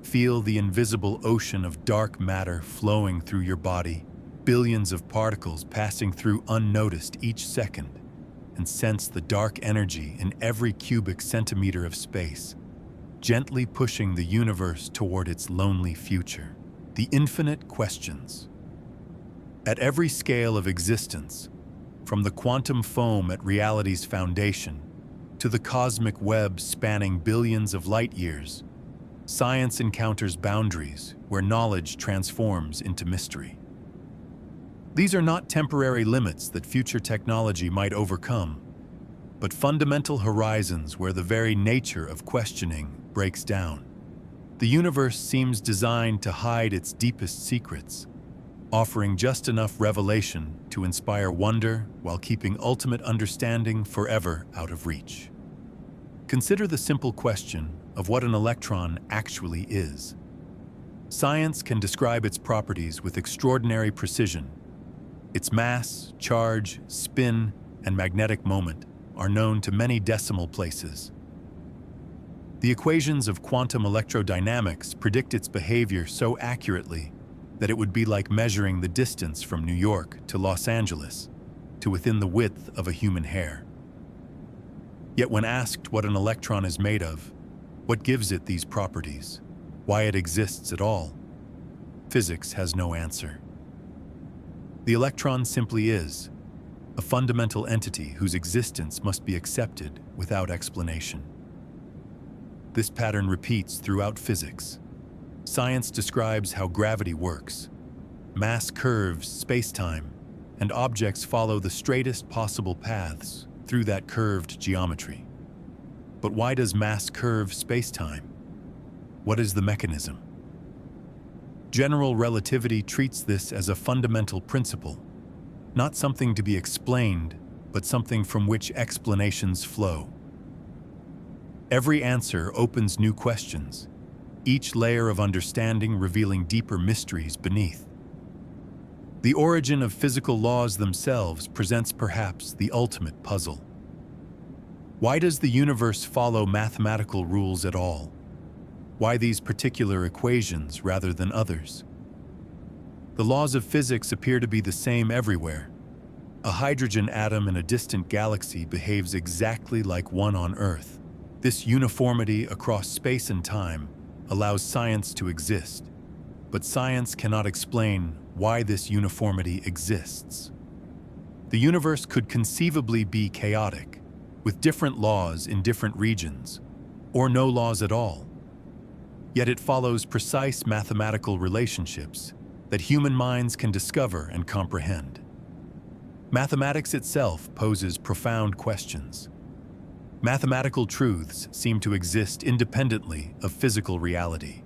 Feel the invisible ocean of dark matter flowing through your body, billions of particles passing through unnoticed each second, and sense the dark energy in every cubic centimeter of space, gently pushing the universe toward its lonely future. The infinite questions. At every scale of existence, from the quantum foam at reality's foundation to the cosmic web spanning billions of light years, science encounters boundaries where knowledge transforms into mystery. These are not temporary limits that future technology might overcome, but fundamental horizons where the very nature of questioning breaks down. The universe seems designed to hide its deepest secrets, offering just enough revelation to inspire wonder while keeping ultimate understanding forever out of reach. Consider the simple question of what an electron actually is. Science can describe its properties with extraordinary precision. Its mass, charge, spin, and magnetic moment are known to many decimal places. The equations of quantum electrodynamics predict its behavior so accurately that it would be like measuring the distance from New York to Los Angeles to within the width of a human hair. Yet when asked what an electron is made of, what gives it these properties, why it exists at all, physics has no answer. The electron simply is, a fundamental entity whose existence must be accepted without explanation. This pattern repeats throughout physics. Science describes how gravity works. Mass curves space-time, and objects follow the straightest possible paths through that curved geometry. But why does mass curve space-time? What is the mechanism? General relativity treats this as a fundamental principle, not something to be explained, but something from which explanations flow. Every answer opens new questions, each layer of understanding revealing deeper mysteries beneath. The origin of physical laws themselves presents perhaps the ultimate puzzle. Why does the universe follow mathematical rules at all? Why these particular equations rather than others? The laws of physics appear to be the same everywhere. A hydrogen atom in a distant galaxy behaves exactly like one on Earth. This uniformity across space and time allows science to exist, but science cannot explain why this uniformity exists. The universe could conceivably be chaotic, with different laws in different regions, or no laws at all. Yet it follows precise mathematical relationships that human minds can discover and comprehend. Mathematics itself poses profound questions. Mathematical truths seem to exist independently of physical reality.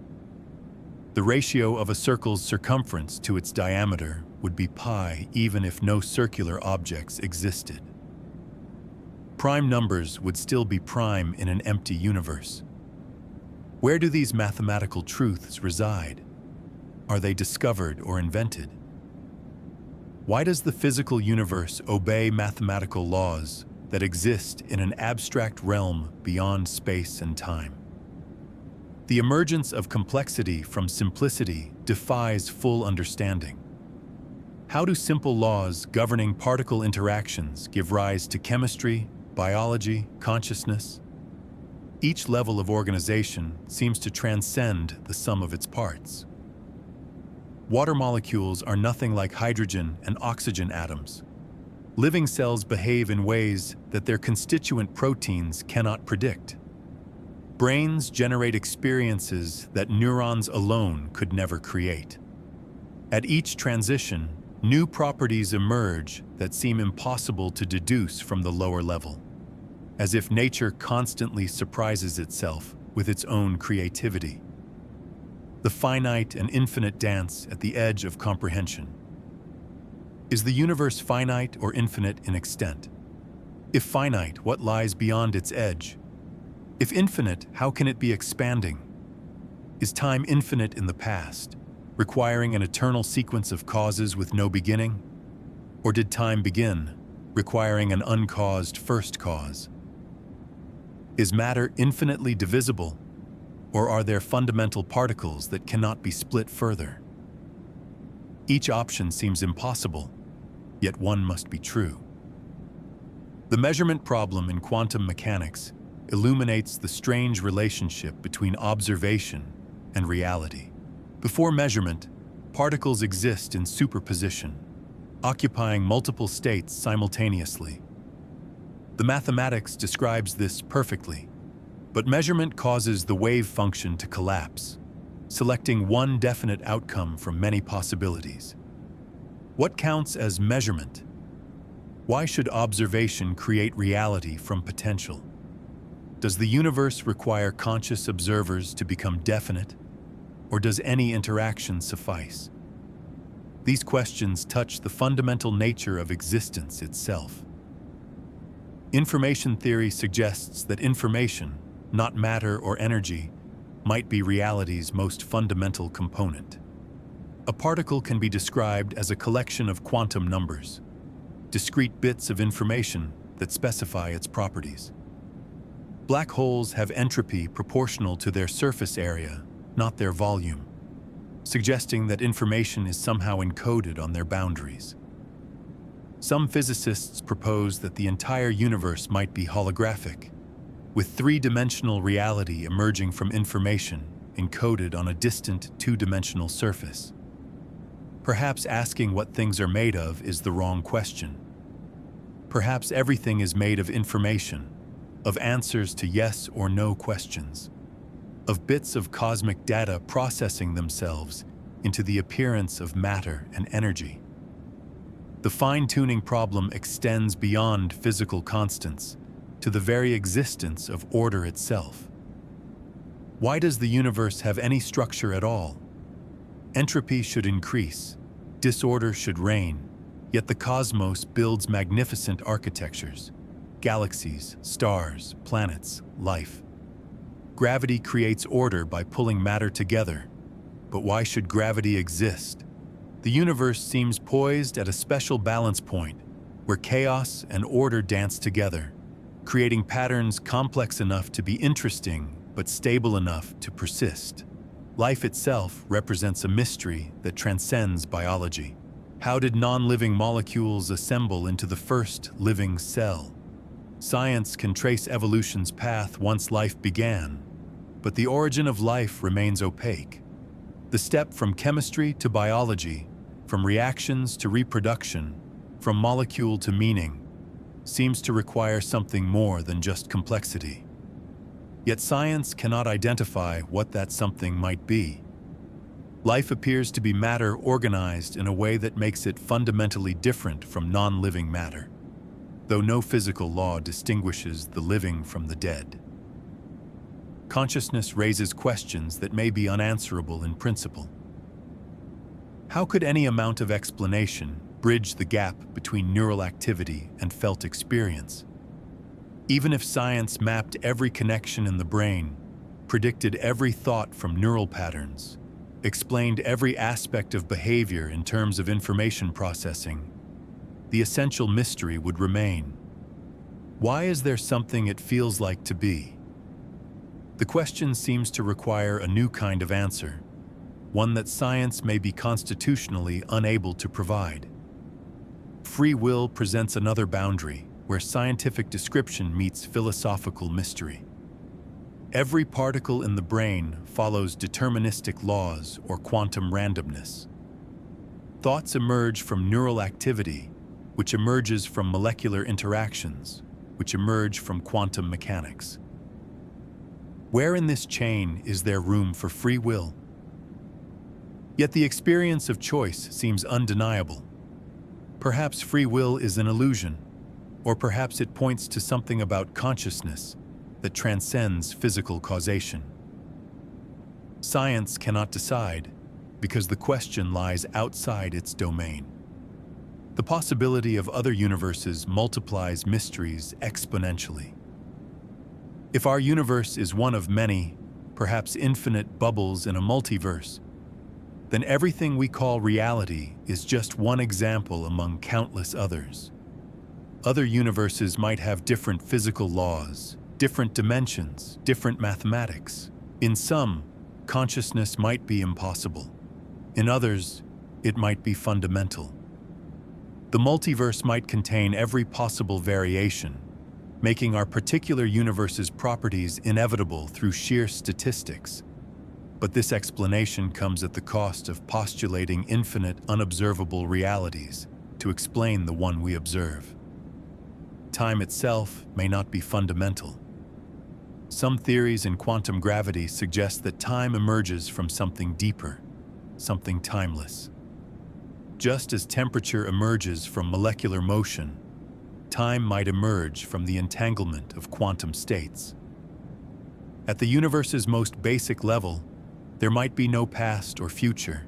The ratio of a circle's circumference to its diameter would be pi even if no circular objects existed. Prime numbers would still be prime in an empty universe. Where do these mathematical truths reside? Are they discovered or invented? Why does the physical universe obey mathematical laws that exist in an abstract realm beyond space and time? The emergence of complexity from simplicity defies full understanding. How do simple laws governing particle interactions give rise to chemistry, biology, consciousness? Each level of organization seems to transcend the sum of its parts. Water molecules are nothing like hydrogen and oxygen atoms. Living cells behave in ways that their constituent proteins cannot predict. Brains generate experiences that neurons alone could never create. At each transition, new properties emerge that seem impossible to deduce from the lower level, as if nature constantly surprises itself with its own creativity. The finite and infinite dance at the edge of comprehension. Is the universe finite or infinite in extent? If finite, what lies beyond its edge? If infinite, how can it be expanding? Is time infinite in the past, requiring an eternal sequence of causes with no beginning? Or did time begin, requiring an uncaused first cause? Is matter infinitely divisible, or are there fundamental particles that cannot be split further? Each option seems impossible, yet one must be true. The measurement problem in quantum mechanics illuminates the strange relationship between observation and reality. Before measurement, particles exist in superposition, occupying multiple states simultaneously. The mathematics describes this perfectly, but measurement causes the wave function to collapse, selecting one definite outcome from many possibilities. What counts as measurement? Why should observation create reality from potential? Does the universe require conscious observers to become definite, or does any interaction suffice? These questions touch the fundamental nature of existence itself. Information theory suggests that information, not matter or energy, might be reality's most fundamental component. A particle can be described as a collection of quantum numbers, discrete bits of information that specify its properties. Black holes have entropy proportional to their surface area, not their volume, suggesting that information is somehow encoded on their boundaries. Some physicists propose that the entire universe might be holographic, with three-dimensional reality emerging from information encoded on a distant two-dimensional surface. Perhaps asking what things are made of is the wrong question. Perhaps everything is made of information, of answers to yes or no questions, of bits of cosmic data processing themselves into the appearance of matter and energy. The fine-tuning problem extends beyond physical constants to the very existence of order itself. Why does the universe have any structure at all? Entropy should increase, disorder should reign, yet the cosmos builds magnificent architectures: galaxies, stars, planets, life. Gravity creates order by pulling matter together. But why should gravity exist? The universe seems poised at a special balance point where chaos and order dance together, creating patterns complex enough to be interesting but stable enough to persist. Life itself represents a mystery that transcends biology. How did non-living molecules assemble into the first living cell? Science can trace evolution's path once life began, but the origin of life remains opaque. The step from chemistry to biology, from reactions to reproduction, from molecule to meaning, seems to require something more than just complexity. Yet science cannot identify what that something might be. Life appears to be matter organized in a way that makes it fundamentally different from non-living matter, though no physical law distinguishes the living from the dead. Consciousness raises questions that may be unanswerable in principle. How could any amount of explanation bridge the gap between neural activity and felt experience? Even if science mapped every connection in the brain, predicted every thought from neural patterns, explained every aspect of behavior in terms of information processing, the essential mystery would remain. Why is there something it feels like to be? The question seems to require a new kind of answer, one that science may be constitutionally unable to provide. Free will presents another boundary where scientific description meets philosophical mystery. Every particle in the brain follows deterministic laws or quantum randomness. Thoughts emerge from neural activity, which emerges from molecular interactions, which emerge from quantum mechanics. Where in this chain is there room for free will? Yet the experience of choice seems undeniable. Perhaps free will is an illusion, or perhaps it points to something about consciousness that transcends physical causation. Science cannot decide because the question lies outside its domain. The possibility of other universes multiplies mysteries exponentially. If our universe is one of many, perhaps infinite bubbles in a multiverse, then everything we call reality is just one example among countless others. Other universes might have different physical laws, different dimensions, different mathematics. In some, consciousness might be impossible. In others, it might be fundamental. The multiverse might contain every possible variation, making our particular universe's properties inevitable through sheer statistics. But this explanation comes at the cost of postulating infinite, unobservable realities to explain the one we observe. Time itself may not be fundamental. Some theories in quantum gravity suggest that time emerges from something deeper, something timeless. Just as temperature emerges from molecular motion, time might emerge from the entanglement of quantum states. At the universe's most basic level, there might be no past or future,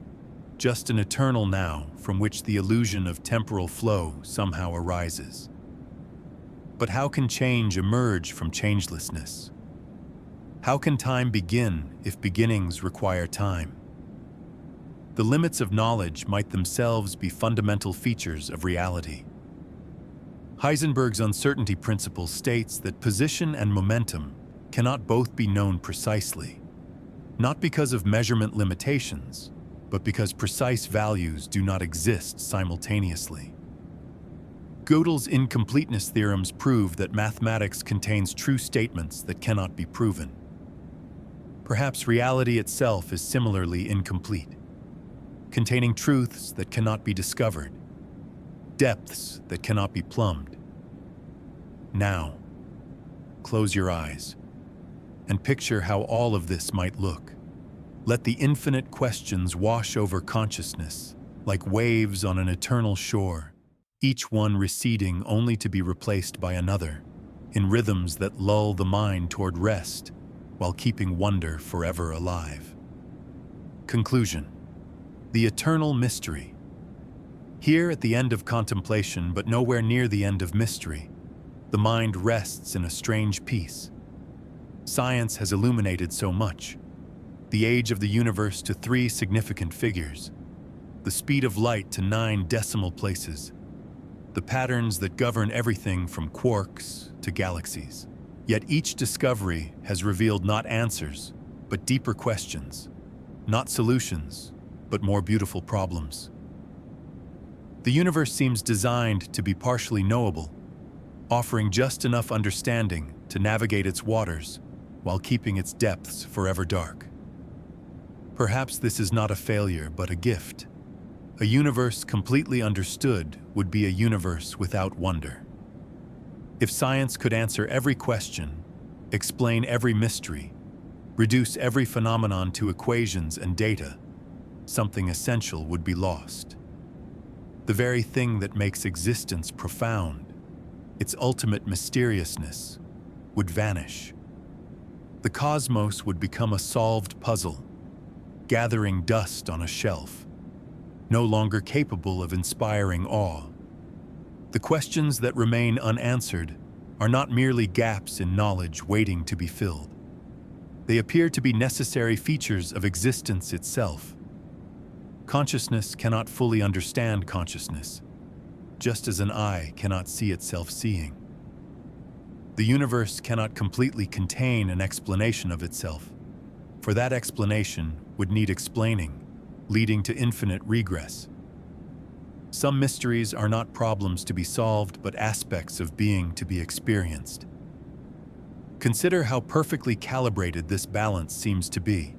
just an eternal now from which the illusion of temporal flow somehow arises. But how can change emerge from changelessness? How can time begin if beginnings require time? The limits of knowledge might themselves be fundamental features of reality. Heisenberg's uncertainty principle states that position and momentum cannot both be known precisely, not because of measurement limitations, but because precise values do not exist simultaneously. Gödel's incompleteness theorems prove that mathematics contains true statements that cannot be proven. Perhaps reality itself is similarly incomplete. containing truths that cannot be discovered, depths that cannot be plumbed. Now, close your eyes and picture how all of this might look. Let the infinite questions wash over consciousness like waves on an eternal shore, each one receding only to be replaced by another, in rhythms that lull the mind toward rest while keeping wonder forever alive. Conclusion: the eternal mystery. Here at the end of contemplation, but nowhere near the end of mystery, the mind rests in a strange peace. Science has illuminated so much: the age of the universe to 3 significant figures, the speed of light to 9 decimal places, the patterns that govern everything from quarks to galaxies. Yet each discovery has revealed not answers, but deeper questions, not solutions, but more beautiful problems. The universe seems designed to be partially knowable, offering just enough understanding to navigate its waters while keeping its depths forever dark. Perhaps this is not a failure, but a gift. A universe completely understood would be a universe without wonder. If science could answer every question, explain every mystery, reduce every phenomenon to equations and data, something essential would be lost. The very thing that makes existence profound, its ultimate mysteriousness, would vanish. The cosmos would become a solved puzzle, gathering dust on a shelf, no longer capable of inspiring awe. The questions that remain unanswered are not merely gaps in knowledge waiting to be filled. They appear to be necessary features of existence itself. Consciousness cannot fully understand consciousness, just as an eye cannot see itself seeing. The universe cannot completely contain an explanation of itself, for that explanation would need explaining, leading to infinite regress. Some mysteries are not problems to be solved, but aspects of being to be experienced. Consider how perfectly calibrated this balance seems to be.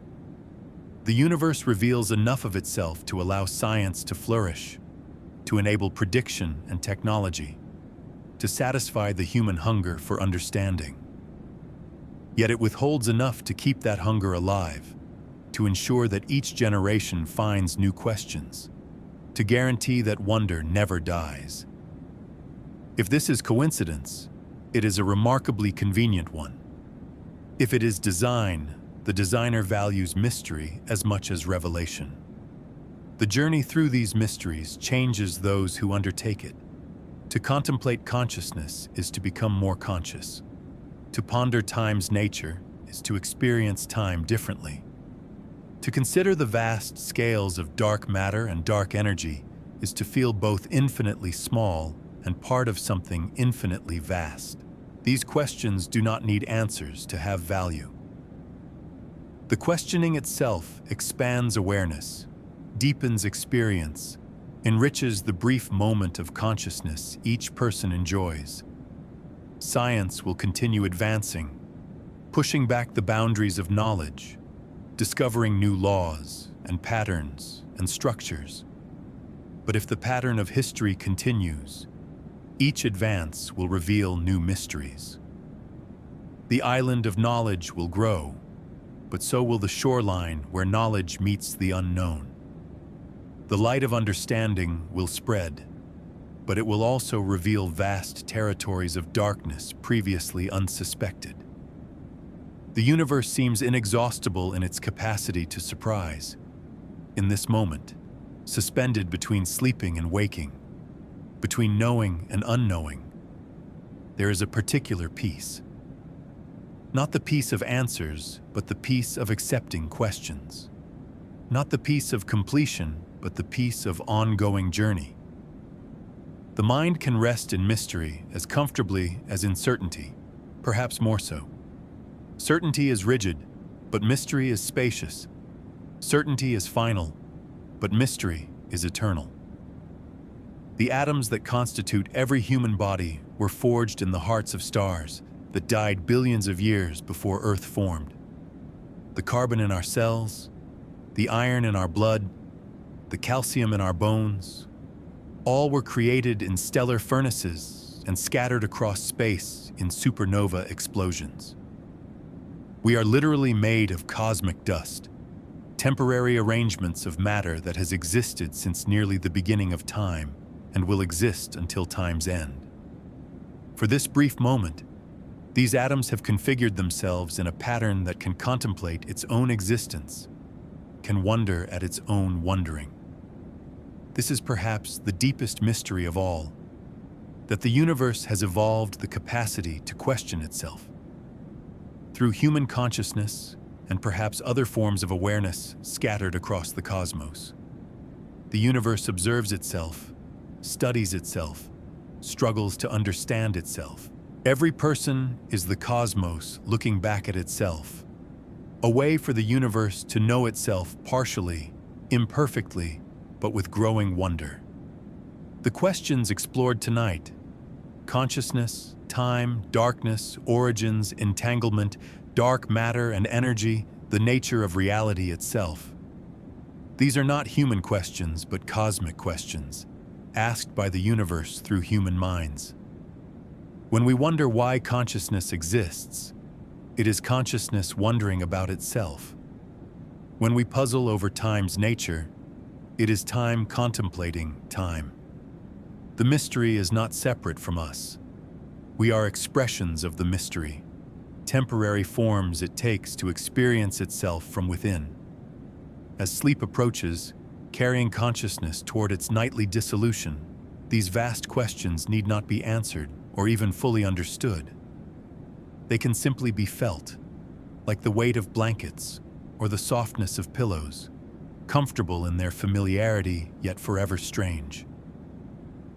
The universe reveals enough of itself to allow science to flourish, to enable prediction and technology, to satisfy the human hunger for understanding. Yet it withholds enough to keep that hunger alive, to ensure that each generation finds new questions, to guarantee that wonder never dies. If this is coincidence, it is a remarkably convenient one. If it is design, the designer values mystery as much as revelation. The journey through these mysteries changes those who undertake it. To contemplate consciousness is to become more conscious. To ponder time's nature is to experience time differently. To consider the vast scales of dark matter and dark energy is to feel both infinitely small and part of something infinitely vast. These questions do not need answers to have value. The questioning itself expands awareness, deepens experience, enriches the brief moment of consciousness each person enjoys. Science will continue advancing, pushing back the boundaries of knowledge, discovering new laws and patterns and structures. But if the pattern of history continues, each advance will reveal new mysteries. The island of knowledge will grow, but so will the shoreline where knowledge meets the unknown. The light of understanding will spread, but it will also reveal vast territories of darkness previously unsuspected. The universe seems inexhaustible in its capacity to surprise. In this moment, suspended between sleeping and waking, between knowing and unknowing, there is a particular peace. Not the peace of answers, but the peace of accepting questions. Not the peace of completion, but the peace of ongoing journey. The mind can rest in mystery as comfortably as in certainty, perhaps more so. Certainty is rigid, but mystery is spacious. Certainty is final, but mystery is eternal. The atoms that constitute every human body were forged in the hearts of stars that died billions of years before Earth formed. The carbon in our cells, the iron in our blood, the calcium in our bones, all were created in stellar furnaces and scattered across space in supernova explosions. We are literally made of cosmic dust, temporary arrangements of matter that has existed since nearly the beginning of time and will exist until time's end. For this brief moment, these atoms have configured themselves in a pattern that can contemplate its own existence, can wonder at its own wondering. This is perhaps the deepest mystery of all, that the universe has evolved the capacity to question itself. Through human consciousness and perhaps other forms of awareness scattered across the cosmos, the universe observes itself, studies itself, struggles to understand itself. Every person is the cosmos looking back at itself, a way for the universe to know itself partially, imperfectly, but with growing wonder. The questions explored tonight, consciousness, time, darkness, origins, entanglement, dark matter and energy, the nature of reality itself. These are not human questions, but cosmic questions, asked by the universe through human minds. When we wonder why consciousness exists, it is consciousness wondering about itself. When we puzzle over time's nature, it is time contemplating time. The mystery is not separate from us. We are expressions of the mystery, temporary forms it takes to experience itself from within. As sleep approaches, carrying consciousness toward its nightly dissolution, these vast questions need not be answered or even fully understood. They can simply be felt, like the weight of blankets or the softness of pillows, comfortable in their familiarity yet forever strange.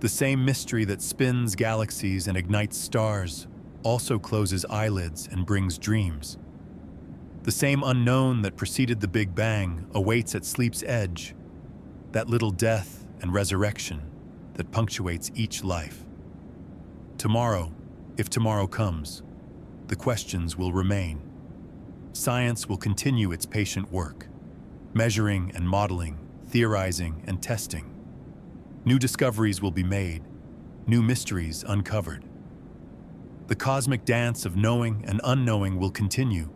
The same mystery that spins galaxies and ignites stars also closes eyelids and brings dreams. The same unknown that preceded the Big Bang awaits at sleep's edge, that little death and resurrection that punctuates each life. Tomorrow, if tomorrow comes, the questions will remain. Science will continue its patient work, measuring and modeling, theorizing and testing. New discoveries will be made, new mysteries uncovered. The cosmic dance of knowing and unknowing will continue,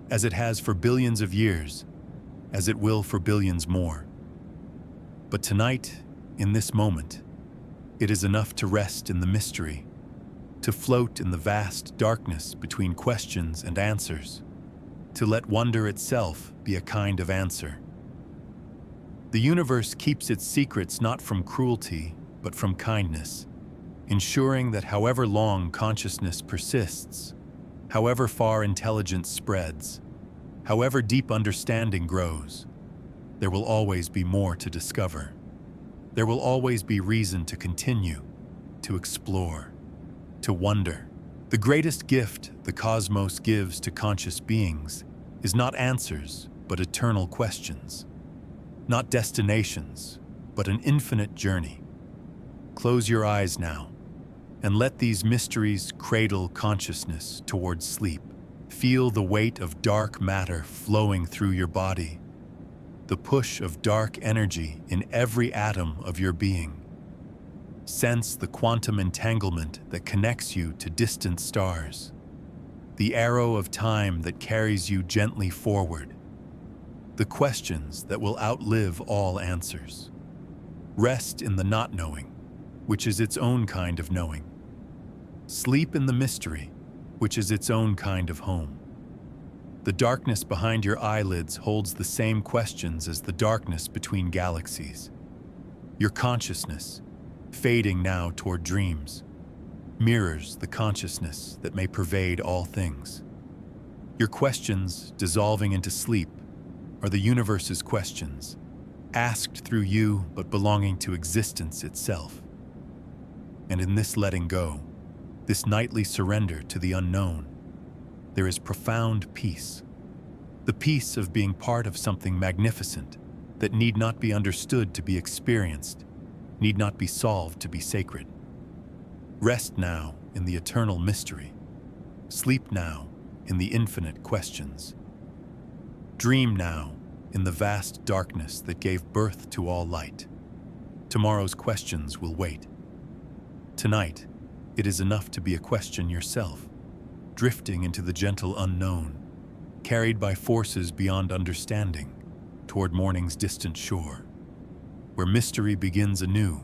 as it has for billions of years, as it will for billions more. But tonight, in this moment, it is enough to rest in the mystery, to float in the vast darkness between questions and answers, to let wonder itself be a kind of answer. The universe keeps its secrets not from cruelty, but from kindness, ensuring that however long consciousness persists, however far intelligence spreads, however deep understanding grows, there will always be more to discover. There will always be reason to continue, to explore, to wonder. The greatest gift the cosmos gives to conscious beings is not answers, but eternal questions. Not destinations, but an infinite journey. Close your eyes now, and let these mysteries cradle consciousness towards sleep. Feel the weight of dark matter flowing through your body, the push of dark energy in every atom of your being. Sense the quantum entanglement that connects you to distant stars, the arrow of time that carries you gently forward, the questions that will outlive all answers. Rest in the not knowing, which is its own kind of knowing. Sleep in the mystery, which is its own kind of home. The darkness behind your eyelids holds the same questions as the darkness between galaxies. Your consciousness, fading now toward dreams, mirrors the consciousness that may pervade all things. Your questions, dissolving into sleep, are the universe's questions, asked through you but belonging to existence itself. And in this letting go, this nightly surrender to the unknown, there is profound peace. The peace of being part of something magnificent that need not be understood to be experienced, need not be solved to be sacred. Rest now in the eternal mystery. Sleep now in the infinite questions. Dream now in the vast darkness that gave birth to all light. Tomorrow's questions will wait. Tonight, it is enough to be a question yourself, drifting into the gentle unknown, carried by forces beyond understanding, toward morning's distant shore, where mystery begins anew